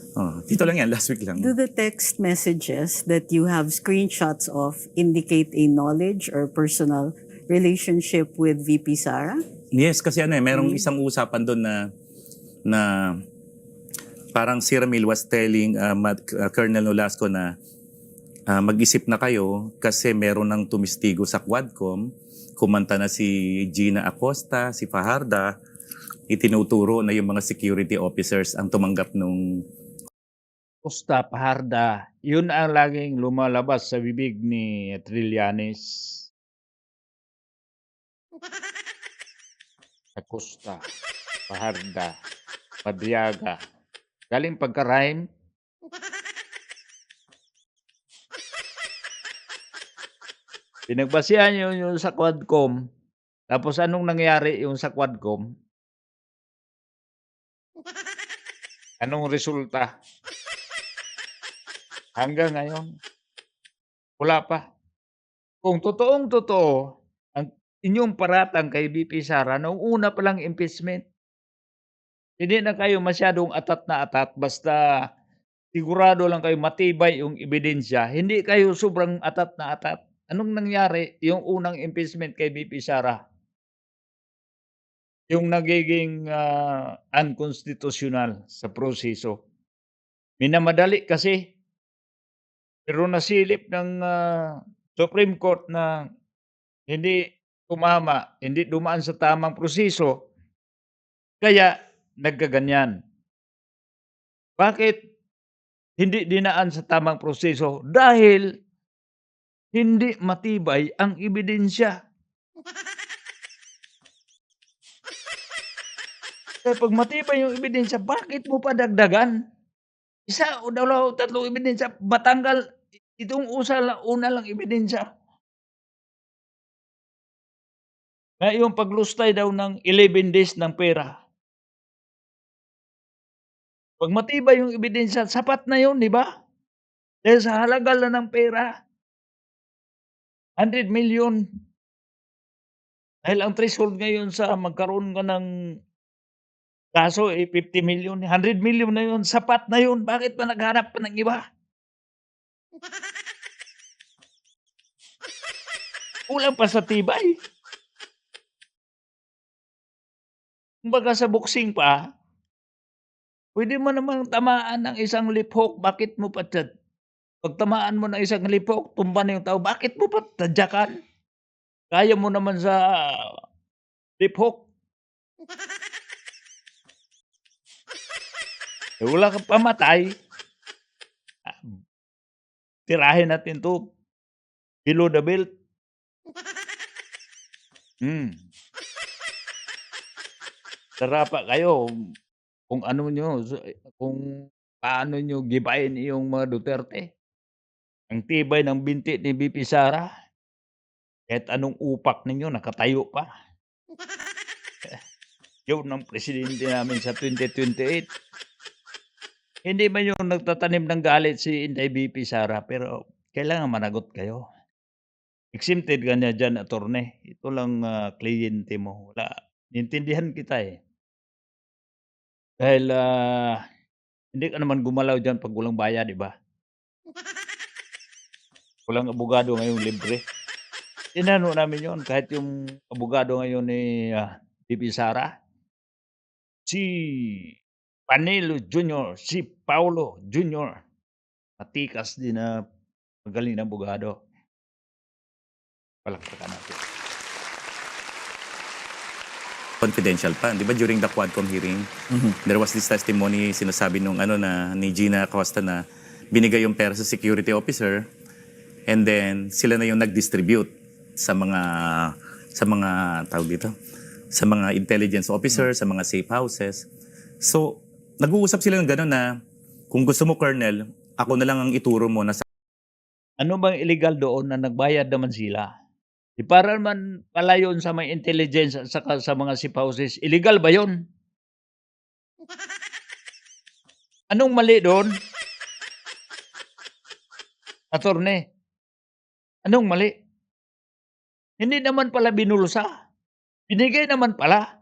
Dito lang yan, last week lang. Do the text messages that you have screenshots of indicate a knowledge or personal relationship with VP Sara? Yes, kasi merong isang usapan doon na parang si Ramil was telling Colonel Nolasco na mag-isip na kayo kasi meron ng tumistigo sa Quadcom, kumanta na si Gina Acosta, si Fajarda, itinuturo na yung mga security officers ang tumanggap nung Acosta, Fajarda, yun ang laging lumalabas sa bibig ni Trillanes. Acosta, Fajarda, Madriaga. Galing pagka-rhyme. Pinagbasihan yung sa Quadcom. Tapos anong nangyari yung sa Quadcom? Anong resulta? Hanggang ngayon, wala pa. Kung totoong-totoo ang inyong paratang kay VP Sara nung una pa lang impeachment, hindi na kayo masyadong atat na atat basta sigurado lang kayo matibay yung ebidensya, hindi kayo sobrang atat na atat. Anong nangyari yung unang impeachment kay VP Sara? Yung nagiging, unconstitutional sa proseso. Minamadali kasi. Pero nasilip ng, Supreme Court na hindi tumama, hindi dumaan sa tamang proseso, kaya nagkaganyan. Bakit hindi dinaan sa tamang proseso? Dahil hindi matibay ang ebidensya. Eh, 'pag matibay yung ebidensya, bakit mo pa dagdagan? Isa o dalawa o tatlong ebidensya, matanggal itong una lang ebidensya. Na yung paglustay daw ng 11 days ng pera. 'Pag matibay yung ebidensya, sapat na yun, 'di ba? Dahil sa halaga lang ng pera, 100 million. Dahil ang threshold ngayon sa magkaroon ka ng kaso, 50 million, 100 million na yun, sapat na yun. Bakit pa naghanap pa ng iba? Kulang pa sa tibay. Kumbaga sa boxing pa, pwede mo namang tamaan ng isang lip hook, bakit mo pa 'pag tamaan mo ng isang lip hook, tumba na yung tao, bakit mo pa tadyakan? Kaya mo naman sa lip hook. Eh, wala kang pamatay. Tirahin natin 'to below the belt. Sarapa kayo kung ano niyo, kung paano niyo gibain yung mga Duterte. Ang tibay ng binti ni VP Sara, kahit anong upak ninyo nakatayo pa. Yun ang presidente namin sa 2028. Hindi man yung nagtatanim ng galit si Inday VP Sara, pero kailangan managot kayo. Exempted ka na diyan, attorney. Ito lang, kliyente mo. Wala, naintindihan kita, eh. Dahil, hindi ka naman gumalaw diyan 'pag walang bayad, 'di ba? Walang abogado ngayong libre. Inano namin 'yun kahit yung abogado ngayon ni, VP Sara, si Panelo Jr., si Paulo Jr., matikas din na magaling na abogado. Palakpakan natin. confidential pa. Di ba during the Quadcom hearing, there was this testimony, sinasabi nung ni Gina Acosta na binigay yung pera sa security officer and then sila na yung nag-distribute sa mga tawag dito, sa mga intelligence officer, sa mga safe houses. So, nag-uusap sila ng gano'n na kung gusto mo, Colonel, ako na lang ang ituro mo na sa Ano bang illegal doon na nagbayad naman sila? Para naman pala yun sa mga intelligence at saka sa mga safe houses, illegal ba yun? Anong mali doon, attorney? Anong mali? Hindi naman pala binulsa, binigay naman pala.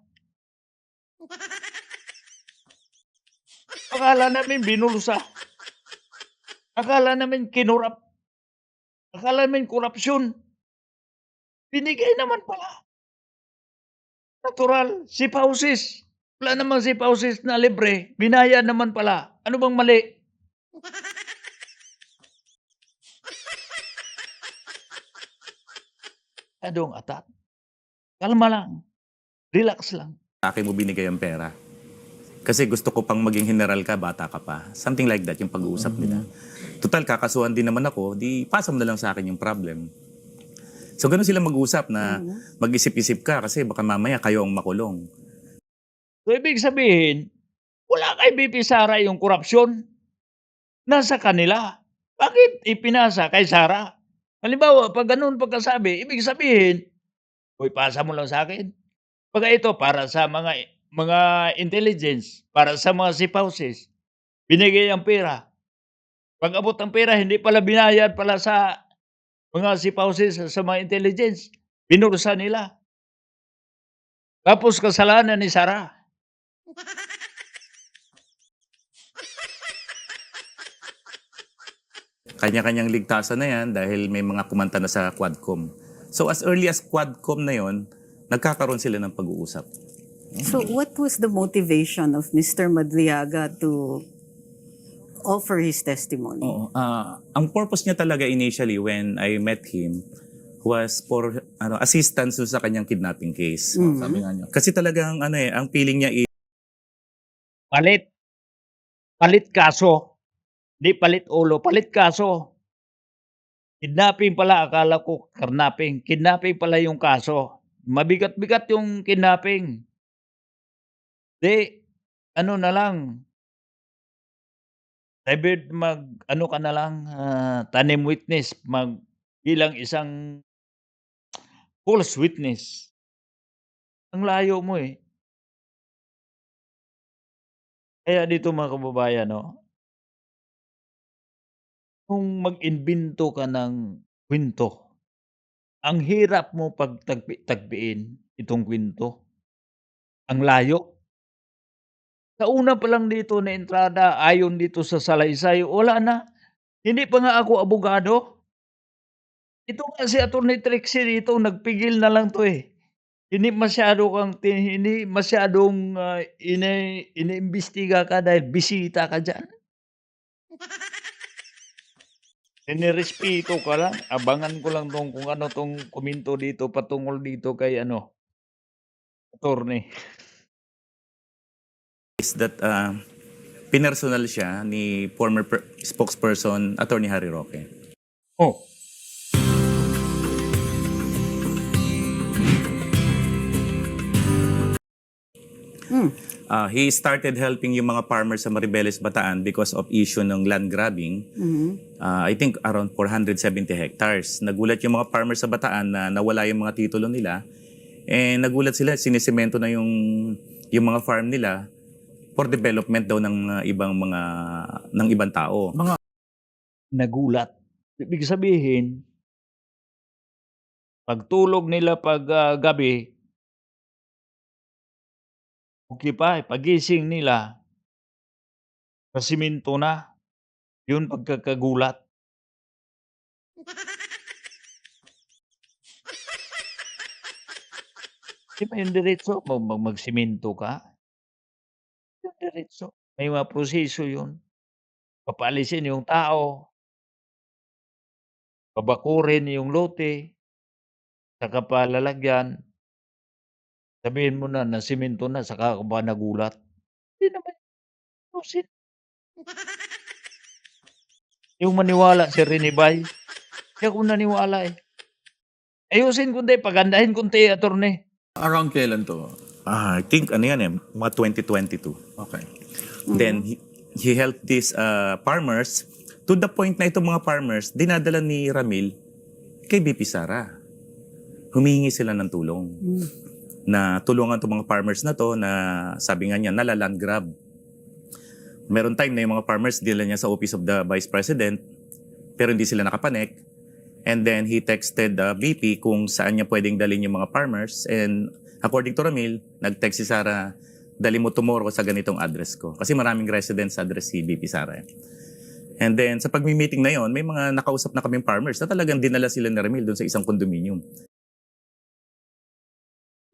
Akala namin binulsa, akala namin kinurap, akala namin korupsyon, binigay naman pala. Natural, safe houses. Wala namang safe houses na libre, binayad naman pala. Ano bang mali? Masyadong atat. Kalma lang, relax lang. akin mo binigay ang pera. Kasi gusto ko pang maging general ka, bata ka pa. Something like that yung pag-uusap nila. Total, kakasuhan din naman ako, di pasa mo na lang sa akin yung problem. So ganun sila mag-usap na mag-isip-isip ka kasi baka mamaya kayo ang makulong. So, ibig sabihin, wala kay BP Sara yung korupsyon. Nasa kanila. Bakit ipinasa kay Sara? Halimbawa, pag ganun pagkasabi, ibig sabihin, "Uy, pasa mo lang sa akin." Pagka ito para sa mga intelligence, para sa mga safe houses, binigay ang pera. Pag-abot ng pera, hindi pala binayad pala sa mga safe houses, sa mga intelligence, binulsa nila. Tapos kasalanan ni Sara. Kanya-kanyang ligtasan na yan dahil may mga kumanta na sa Quadcom. So as early as Quadcom na yon, nagkakaroon sila ng pag-uusap. So what was the motivation of Mr. Madriaga to offer his testimony? Oo. Ang purpose niya talaga initially when I met him was for assistance sa kanyang kidnapping case. Sabi nga niya. Kasi talagang ang feeling niya Palit. Palit kaso. Di palit ulo, palit kaso. Kidnapping pala, akala ko karnaping. Kidnapping pala yung kaso. Mabigat-bigat yung kidnapping. Di, ano na lang, David, mag-ano ka na lang, tanim witness, bilang isang false witness. Ang layo mo eh. Kaya dito mga kababayan, no, kung mag-imbento ka ng kwento, ang hirap mo pagtagpi-tagpiin itong kwento. Ang layo. Sa una pa lang dito na entrada, ayon dito sa salaysay, wala na. Hindi pa nga ako abogado. Ito nga si Attorney Trixie dito, nagpigil na lang 'to, eh. Hindi masyadong, iniimbestiga ka dahil bisita ka diyan. Nirespeto ka lang, abangan ko lang 'tong kung ano 'tong komento dito patungkol dito kay attorney. is that pinersonal siya ni former spokesperson Attorney Harry Roque. Oh, He started helping yung mga farmers sa Maribeles, Bataan because of issue ng land grabbing. I think around 470 hectares. Nagulat yung mga farmers sa Bataan na nawala yung mga titulo nila. And nagulat sila, sinisemento na yung mga farm nila for development daw ng ibang tao. nagulat. Ibig sabihin, pagtulog nila gabi, okey pa, paggising nila, pasimento na. Yun pagkakagulat. Di ba yung diretso magsemento ka? Yung diretso. May mga proseso yun. Papaalisin yung tao, babakurin yung lote, saka pa lalagyan, Sabihin mo na nasemento na saka ka ba nagulat. Hindi naman ayusin. Yung maniwala si Rene Bay, di ako naniwala, eh. Ayusin kundi, pagandahin konti, attorney. Around kailan to? I think ano yan mga 2022. Okay. Then he helped these farmers to the point na itong mga farmers dinadala ni Ramil kay BP Sara. Humihingi sila ng tulong. Na tulungan itong mga farmers na to na sabi nga niya nalaland grab. Meron time na yung mga farmers dinala niya sa office of the Vice President pero hindi sila nakapanek. And then he texted the VP kung saan niya pwedeng dalhin yung mga farmers. And according to Ramil, nag-text si Sara, dali mo tomorrow sa ganitong address ko. Kasi maraming residence address si VP Sara. And then sa pag-meeting na yon, may mga nakausap na kaming farmers na talagang dinala sila ni Ramil doon sa isang condominium.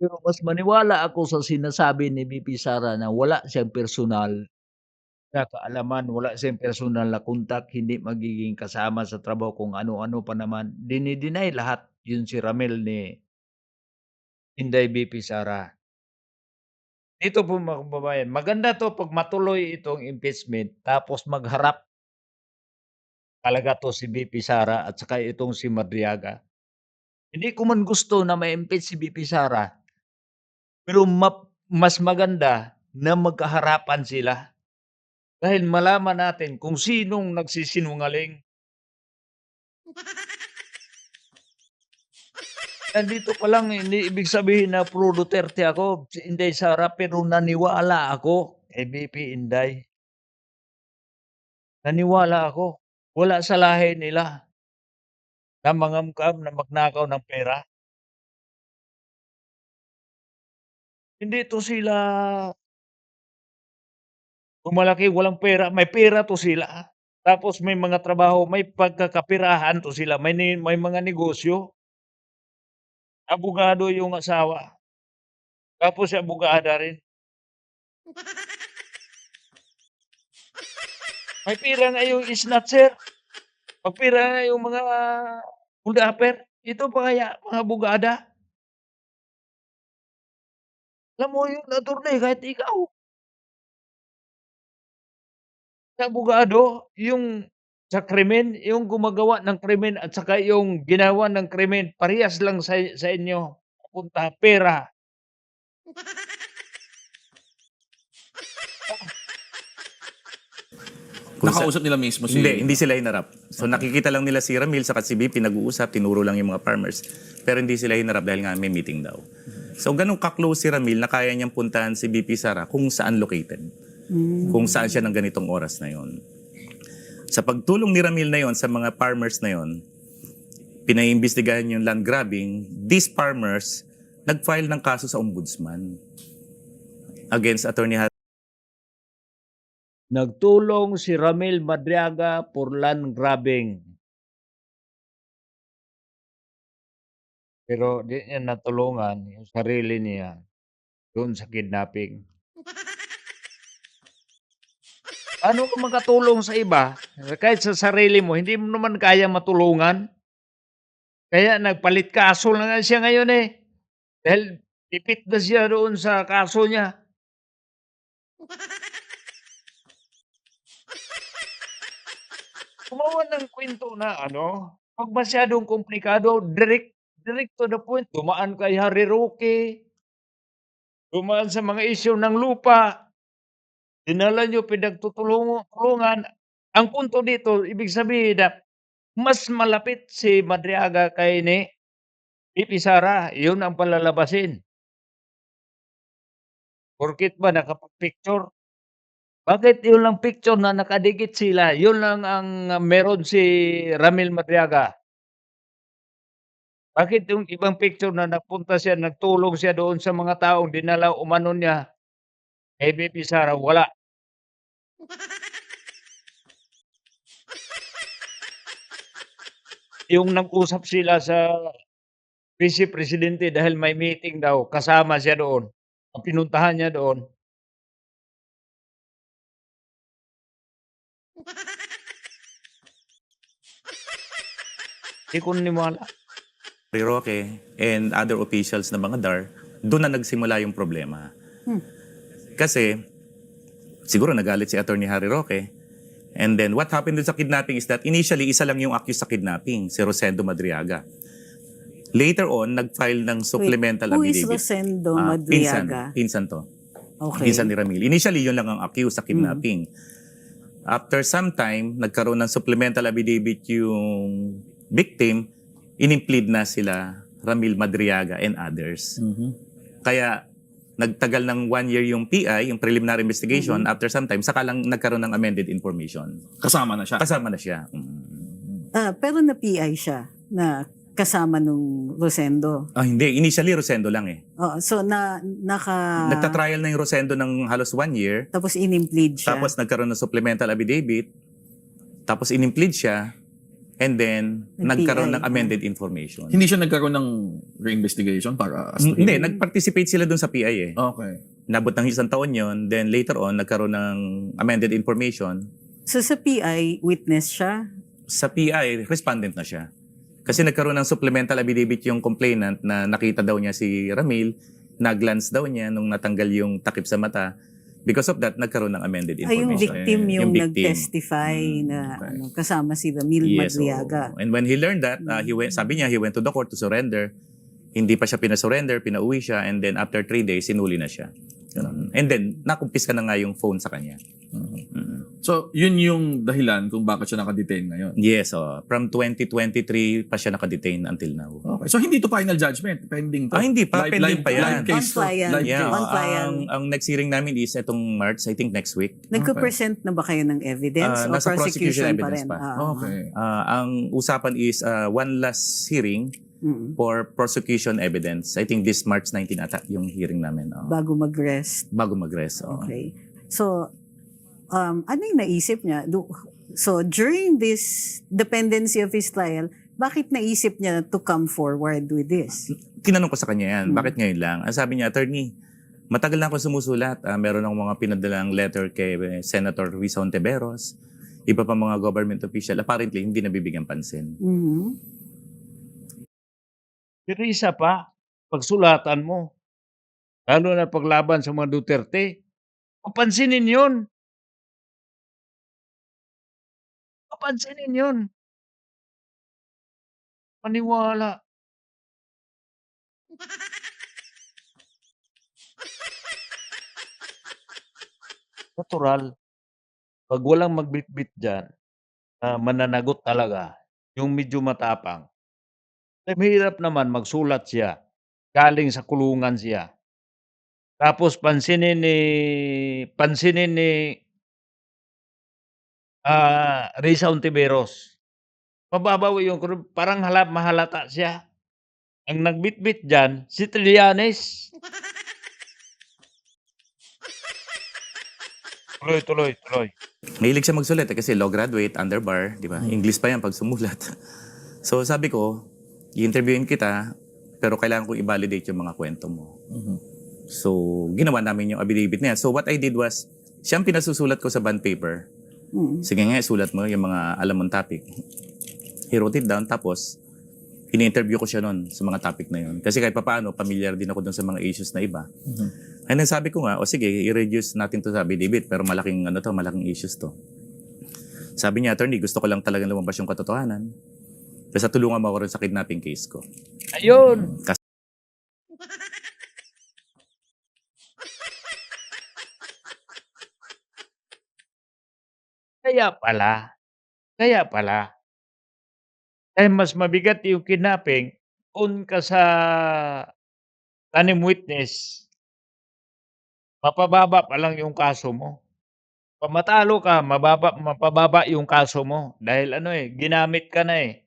Pero mas maniwala ako sa sinasabi ni VP Sara na wala siyang personal na kaalaman, wala siyang personal na kontak, hindi magiging kasama sa trabaho kung ano-ano pa naman. Dini-deny lahat yun si Ramil ni Inday VP Sara. Dito po mga kababayan, maganda to pag matuloy itong impeachment tapos magharap talaga to si VP Sara at saka itong si Madriaga. Hindi ko man gusto na ma-impeach si VP Sara, pero mas maganda na magkaharapan sila. Dahil malaman natin kung sinong nagsisinungaling. Nandito pa lang hindi ibig sabihin na pro Duterte ako, si Inday Sara, pero naniwala ako kay VP Inday. Naniwala ako. Wala sa lahi nila na mangamkam na magnakaw ng pera. Hindi to sila kung malaki walang pera, may pera to sila. Tapos may mga trabaho, may pagkakapirahan to sila, may mga negosyo. Abogado yung asawa. Tapos si abogada rin. May pera nga yung snatcher. May pera nga yung mga hold-upper. Ito pa kaya mga abogada. Alam mo yun, attorney, kahit ikaw. Sa abogado, yung sa krimen, yung gumagawa ng krimen at saka yung ginawa ng krimen, parehas lang sa inyo. Punta, pera. Nakausap nila mismo si... Hindi sila hinarap. So nakikita lang nila si Ramil sa si BP, nag-uusap, tinuro lang yung mga farmers. Pero hindi sila hinarap dahil nga may meeting daw. So ganun ka-close si Ramil na kaya niyang puntahan si BP Sara kung saan located. Kung saan siya ng ganitong oras na yon. Sa pagtulong ni Ramil na yon sa mga farmers na yon, pinaimbestigahan yung land grabbing, these farmers nag-file ng kaso sa ombudsman against Attorney Nagtulong si Ramil Madriaga for land grabbing. Pero di niya natulungan yung sarili niya doon sa kidnapping. Paano ka makatulong sa iba kahit sa sarili mo, hindi mo naman kaya matulungan? Kaya nagpalit kaso na nga siya ngayon eh. Dahil tipit na siya doon sa kaso niya. Gumawa ng kwento na pag masyadong komplikado, direct to the point. Dumaan kay Harry Roque, dumaan sa mga isyu ng lupa, dinala niyo pinagtutulungan. Ang punto dito, ibig sabihin na mas malapit si Madriaga kay ni VP Sara, yun ang palalabasin. Porket ba nakapag-picture? Bakit yun lang picture na nakadikit sila, yun lang ang meron si Ramil Madriaga? Bakit yung ibang picture na nagpunta siya, nagtulong siya doon sa mga taong dinala umano niya kay VP Sara, wala? Yung nag-usap sila sa Vice Presidente dahil may meeting daw, kasama siya doon. Ang pinuntahan niya doon. Di ko naniwala. Roque and other officials na mga DAR doon na nagsimula yung problema. Hmm. Kasi, siguro nagalit si Attorney Harry Roque. And then, what happened dun sa kidnapping is that initially, isa lang yung accused sa kidnapping, si Rosendo Madriaga. Later on, nag-file ng supplemental Who is affidavit. Rosendo Ah, Madriaga? Pinsan to. Okay. Pinsan ni Ramil. Initially, yun lang ang accused sa kidnapping. After some time, nagkaroon ng supplemental affidavit yung victim, inimplead na sila Ramil Madriaga and others. Kaya nagtagal ng 1 year yung PI, yung preliminary investigation. After some time, saka lang nagkaroon ng amended information. Kasama na siya. Kasama na siya. Pero na-PI siya na kasama nung Rosendo. Hindi. Initially, Rosendo lang eh. So Nagtatrial na yung Rosendo ng halos 1 year. tapos inimplead siya. Tapos nagkaroon ng supplemental affidavit. Tapos inimplead siya. And then, nagkaroon PI. ng amended information. Hindi siya nagkaroon ng reinvestigation para as to Hindi, him? nag-participate sila dun sa PI eh. Okay. Nabot ng 1 taon yon. Then later on, nagkaroon ng amended information. So sa PI, witness siya? Sa PI, respondent na siya. Kasi nagkaroon ng supplemental affidavit yung complainant na nakita daw niya si Ramil, na-glance daw niya nung natanggal yung takip sa mata. Because of that, nagkaroon ng amended Ay, yung information. victim yung, victim. nag-testify na kasama si Ramil Madriaga. And when he learned that, sabi niya, he went to the court to surrender. Hindi pa siya pinasurrender, pinauwi siya, and then after 3 days, sinuli na siya. Ganun. And then, nakumpiska na nga yung phone sa kanya. So, yun yung dahilan kung bakit siya nakadetain ngayon. Yes, from 2023 pa siya nakadetain until now. Okay. So, hindi to final judgment. Pending to. Hindi pa, pending pa yan. Live case On trial. to. Live Yeah, On trial. ang next hearing namin is itong March, I think next week. Nagko-present na ba kayo ng evidence o Nasa prosecution prosecution pa evidence rin? pa. Okay. Ang usapan is one last hearing for prosecution evidence. I think this March 19 ata yung hearing namin. Bago mag-rest. Bago mag-rest. Okay. So, ano yung naisip niya? So, during this dependency of his trial, bakit naisip niya to come forward with this? Tinanong ko sa kanya yan, bakit ngayon lang? Ang sabi niya, attorney, matagal na ako sumusulat. Meron akong mga pinadalang letter kay Senator Risa Ontiveros, iba pa mga government official. Apparently, hindi nabibigyan pansin. Pero isa pa, pagsulatan mo, lalo na paglaban sa mga Duterte, papansinin yun. Papansinin yun. Paniwala. Natural. Pag walang magbitbit dyan, mananagot talaga, yung medyo matapang, mahirap naman magsulat siya, galing sa kulungan siya. Tapos pansinin ni Risa Ontiveros. Mababaw yung parang mahalata siya. Ang nagbitbit diyan si Trillanes. Tuloy. Mahilig siya magsulat kasi law graduate, underbar, di ba? English pa yan pag sumulat. So sabi ko, i-interviewin kita, pero kailangan kong i-validate yung mga kwento mo. So ginawa namin yung affidavit niya. So what I did was, siyang pinasusulat ko sa bond paper. Sige nga, sulat mo yung mga alam mong topic. He wrote it down, tapos ini-interview ko siya nun sa mga topic na yun. Kasi kahit papaano, familiar din ako dun sa mga issues na iba. And then sabi ko nga, sige, i-reduce natin to sa affidavit, pero malaking issues to. Sabi niya, attorney, gusto ko lang talagang lumabas yung katotohanan. Kasi tulungan mo ako rin sa kidnapping case ko. Ayun. Kaya pala. Eh, mas mabigat yung kidnapping, kung ka sa tanim witness, mapababa pa lang yung kaso mo. Pag matalo ka, mapababa yung kaso mo. Dahil ginamit ka na eh.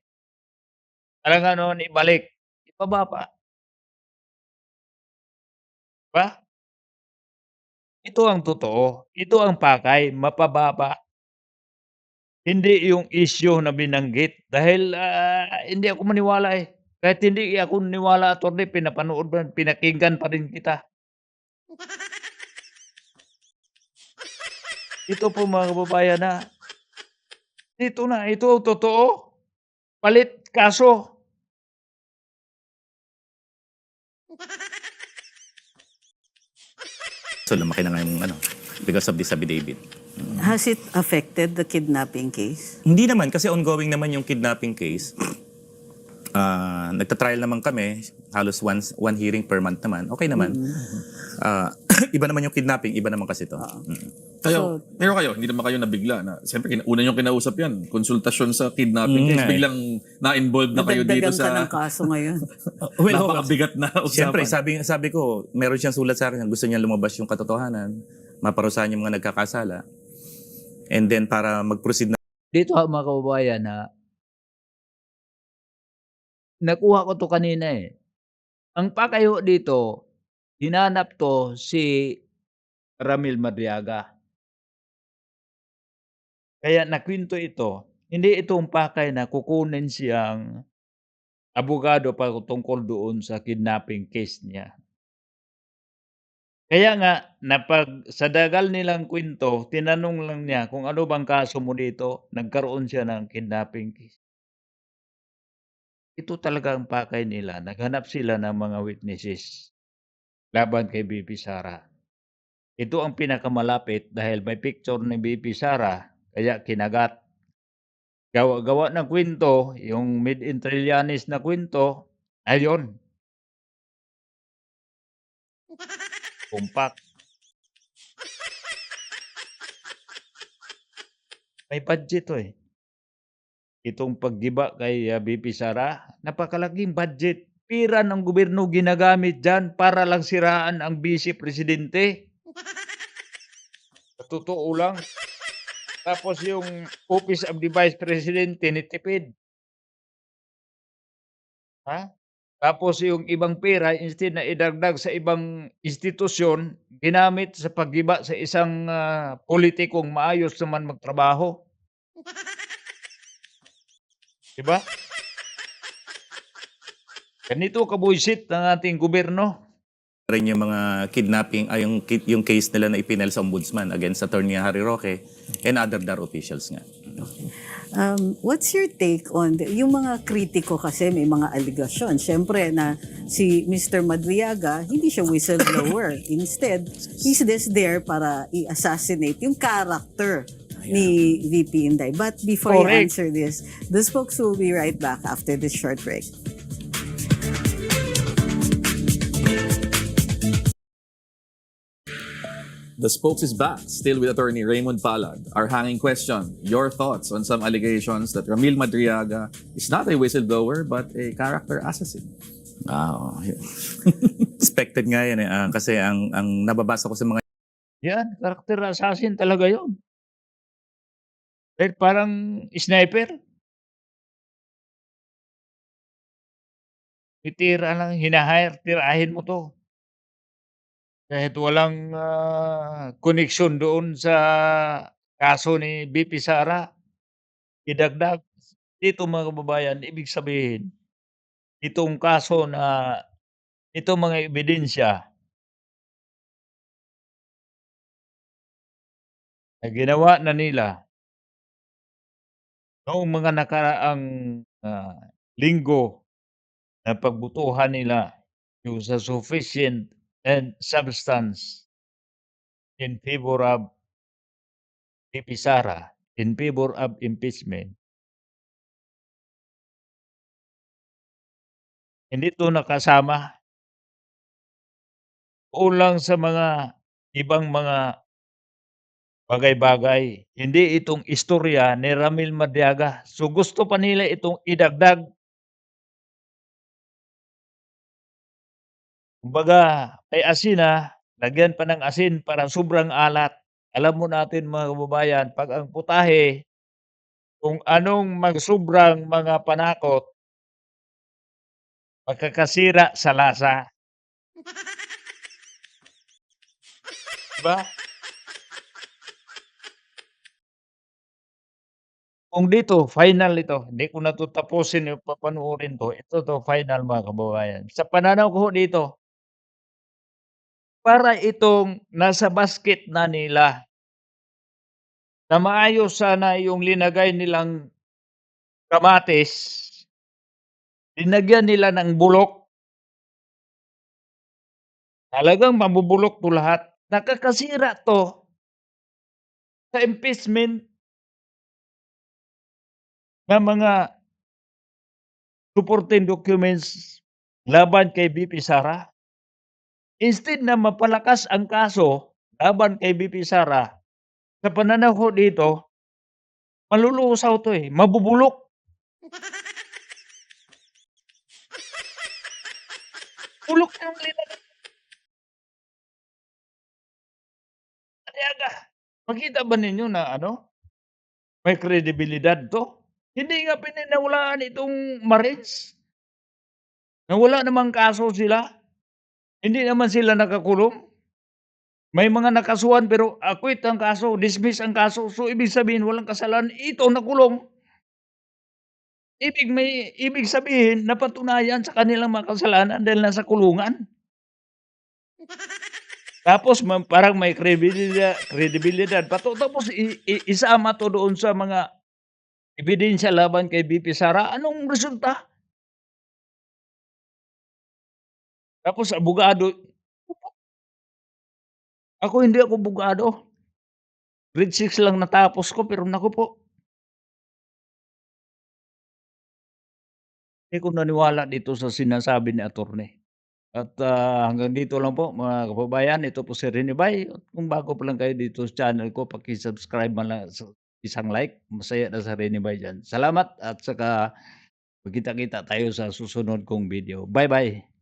Talagang ibalik, ipababa. Ba? Ito ang totoo. Ito ang pakay, mapababa. Hindi yung issue na binanggit. Dahil hindi ako maniwala eh. Kahit hindi ako maniwala, attorney, pinakinggan pa rin kita. Ito po mga kababayan ito ang totoo. Palit kaso. So lumaki na nga yung because of this affidavit. Has it affected the kidnapping case? Hindi naman, kasi ongoing naman yung kidnapping case. Nagta-trial naman kami, halos one hearing per month naman. Okay naman. Iba naman yung kidnapping, iba naman kasi to. Kayo, pero kayo, hindi naman kayo nabigla na, siyempre, una yung kinausap yan, konsultasyon sa kidnapping case, biglang na-involved na kayo dito Nadagdagan ka ng sa kaso ngayon. napakabigat na Siyempre, usapan. sabi ko, meron siyang sulat sa akin, gusto niya lumabas yung katotohanan, maparusahan yung mga nagkakasala, and then para mag-proceed na Dito mga kababayan nakuha ko 'to kanina, Ang pakayo dito, hinanap 'to si Ramil Madriaga. Kaya nakwento ito, hindi ito ang pakay na kukunin siyang abogado tungkol doon sa kidnapping case niya. Kaya nga sa dagal nilang kwento, tinanong lang niya kung ano bang kaso mo dito, nagkaroon siya ng kidnapping case. Ito talaga ang pakay nila, naghanap sila ng mga witnesses laban kay BP Sara. Ito ang pinakamalapit dahil may picture ni BP Sara, kaya kinagat. Gawa-gawa ng kwento, yung Made in Trillanes na kwento, ayun. Tumpak. May budget 'to, Itong paggiba kay BP Sara, napakalaking budget. Pira ng gobyerno ginagamit diyan para lang siraan ang Vice Presidente. Sa totoo lang. Tapos yung Office of the Vice President tinitipid. Ha? Tapos yung ibang pera instead na idagdag sa ibang institusyon, ginamit sa paggiba sa isang politikong maayos naman magtrabaho. 'Di ba? Ganito kabuisit ng ating gobyerno. rin yung mga kidnapping, yung case nila na ipinal sa ombudsman against Attorney Harry Roque and other DAR officials nga. What's your take on yung mga kritiko kasi may mga allegation. Siyempre na si Mr. Madriaga, hindi siya whistleblower. Instead, he's just there para i-assassinate yung character ni VP Inday. But before you Correct. answer this, the spokes will be right back after this short break. The Spokes is back, still with attorney Raymond Palad. Our hanging question, your thoughts on some allegations that Ramil Madriaga is not a whistleblower but a character assassin. Oo. Expected nga yan kasi ang nababasa ko sa mga Yan, character assassin talaga yun. Parang sniper. Titira lang, tirahin mo 'to. Kahit walang koneksyon doon sa kaso ni BP Sara, idagdag. Dito mga kababayan, ibig sabihin, itong kaso na itong mga ebidensya na ginawa na nila noong mga nakaraang linggo na pagbutuhan nila yung sa sufficient and substance in favor of VP Sara, in favor of impeachment. Hindi 'to nakasama. Kulang sa mga ibang mga bagay-bagay. Hindi itong istorya ni Ramil Madriaga. So gusto pa nila itong idagdag. Kumbaga, may asin lagyan pa ng asin para sobrang alat. Alam mo natin mga kababayan, 'pag ang putahe, kung anong sobrang mga panakot, magkakasira sa lasa. 'Di ba? Kung dito, final ito, hindi ko na 'to tapusin yung papanoorin 'to. Ito final mga kababayan. Sa pananaw ko dito, para itong nasa basket na nila, na maayos sana yung linagay nilang kamatis, linagyan nila ng bulok. Talagang mabubulok 'to lahat. Nakakasira 'to sa impeachment ng mga supporting documents laban kay VP Sara. Instead na mapalakas ang kaso laban kay VP Sara, sa pananaw ko dito, malulusaw 'to, mabubulok. Bulok yung linan ni Aliaga. Makita ba ninyo na may kredibilidad 'to? Hindi nga pinanawalaan itong Marines, na wala namang kaso sila, hindi naman sila nakakulong. May mga nakasuhan pero acquit ang kaso, dismiss ang kaso. So, ibig sabihin walang kasalanan, ito nakulong. Ibig sabihin napatunayan sa kanilang mga kasalanan dahil nasa kulungan. Tapos parang may kredibilidad pa 'to, tapos isama 'to doon sa mga ebidensya laban kay VP Sara. Anong resulta? Tapos abogado, ako hindi ako abogado, grade 6 lang natapos ko pero naku po, hindi ko naniwala dito sa sinasabi ni attorney. At, hanggang dito lang po mga kababayan, ito po si Rene Bay. Kung bago pa lang kayo dito sa channel ko, paki-subscribe man lang, isang like, masaya na sa Rene Bay diyan. Salamat at saka magkita-kita tayo sa susunod kong video. Bye-bye.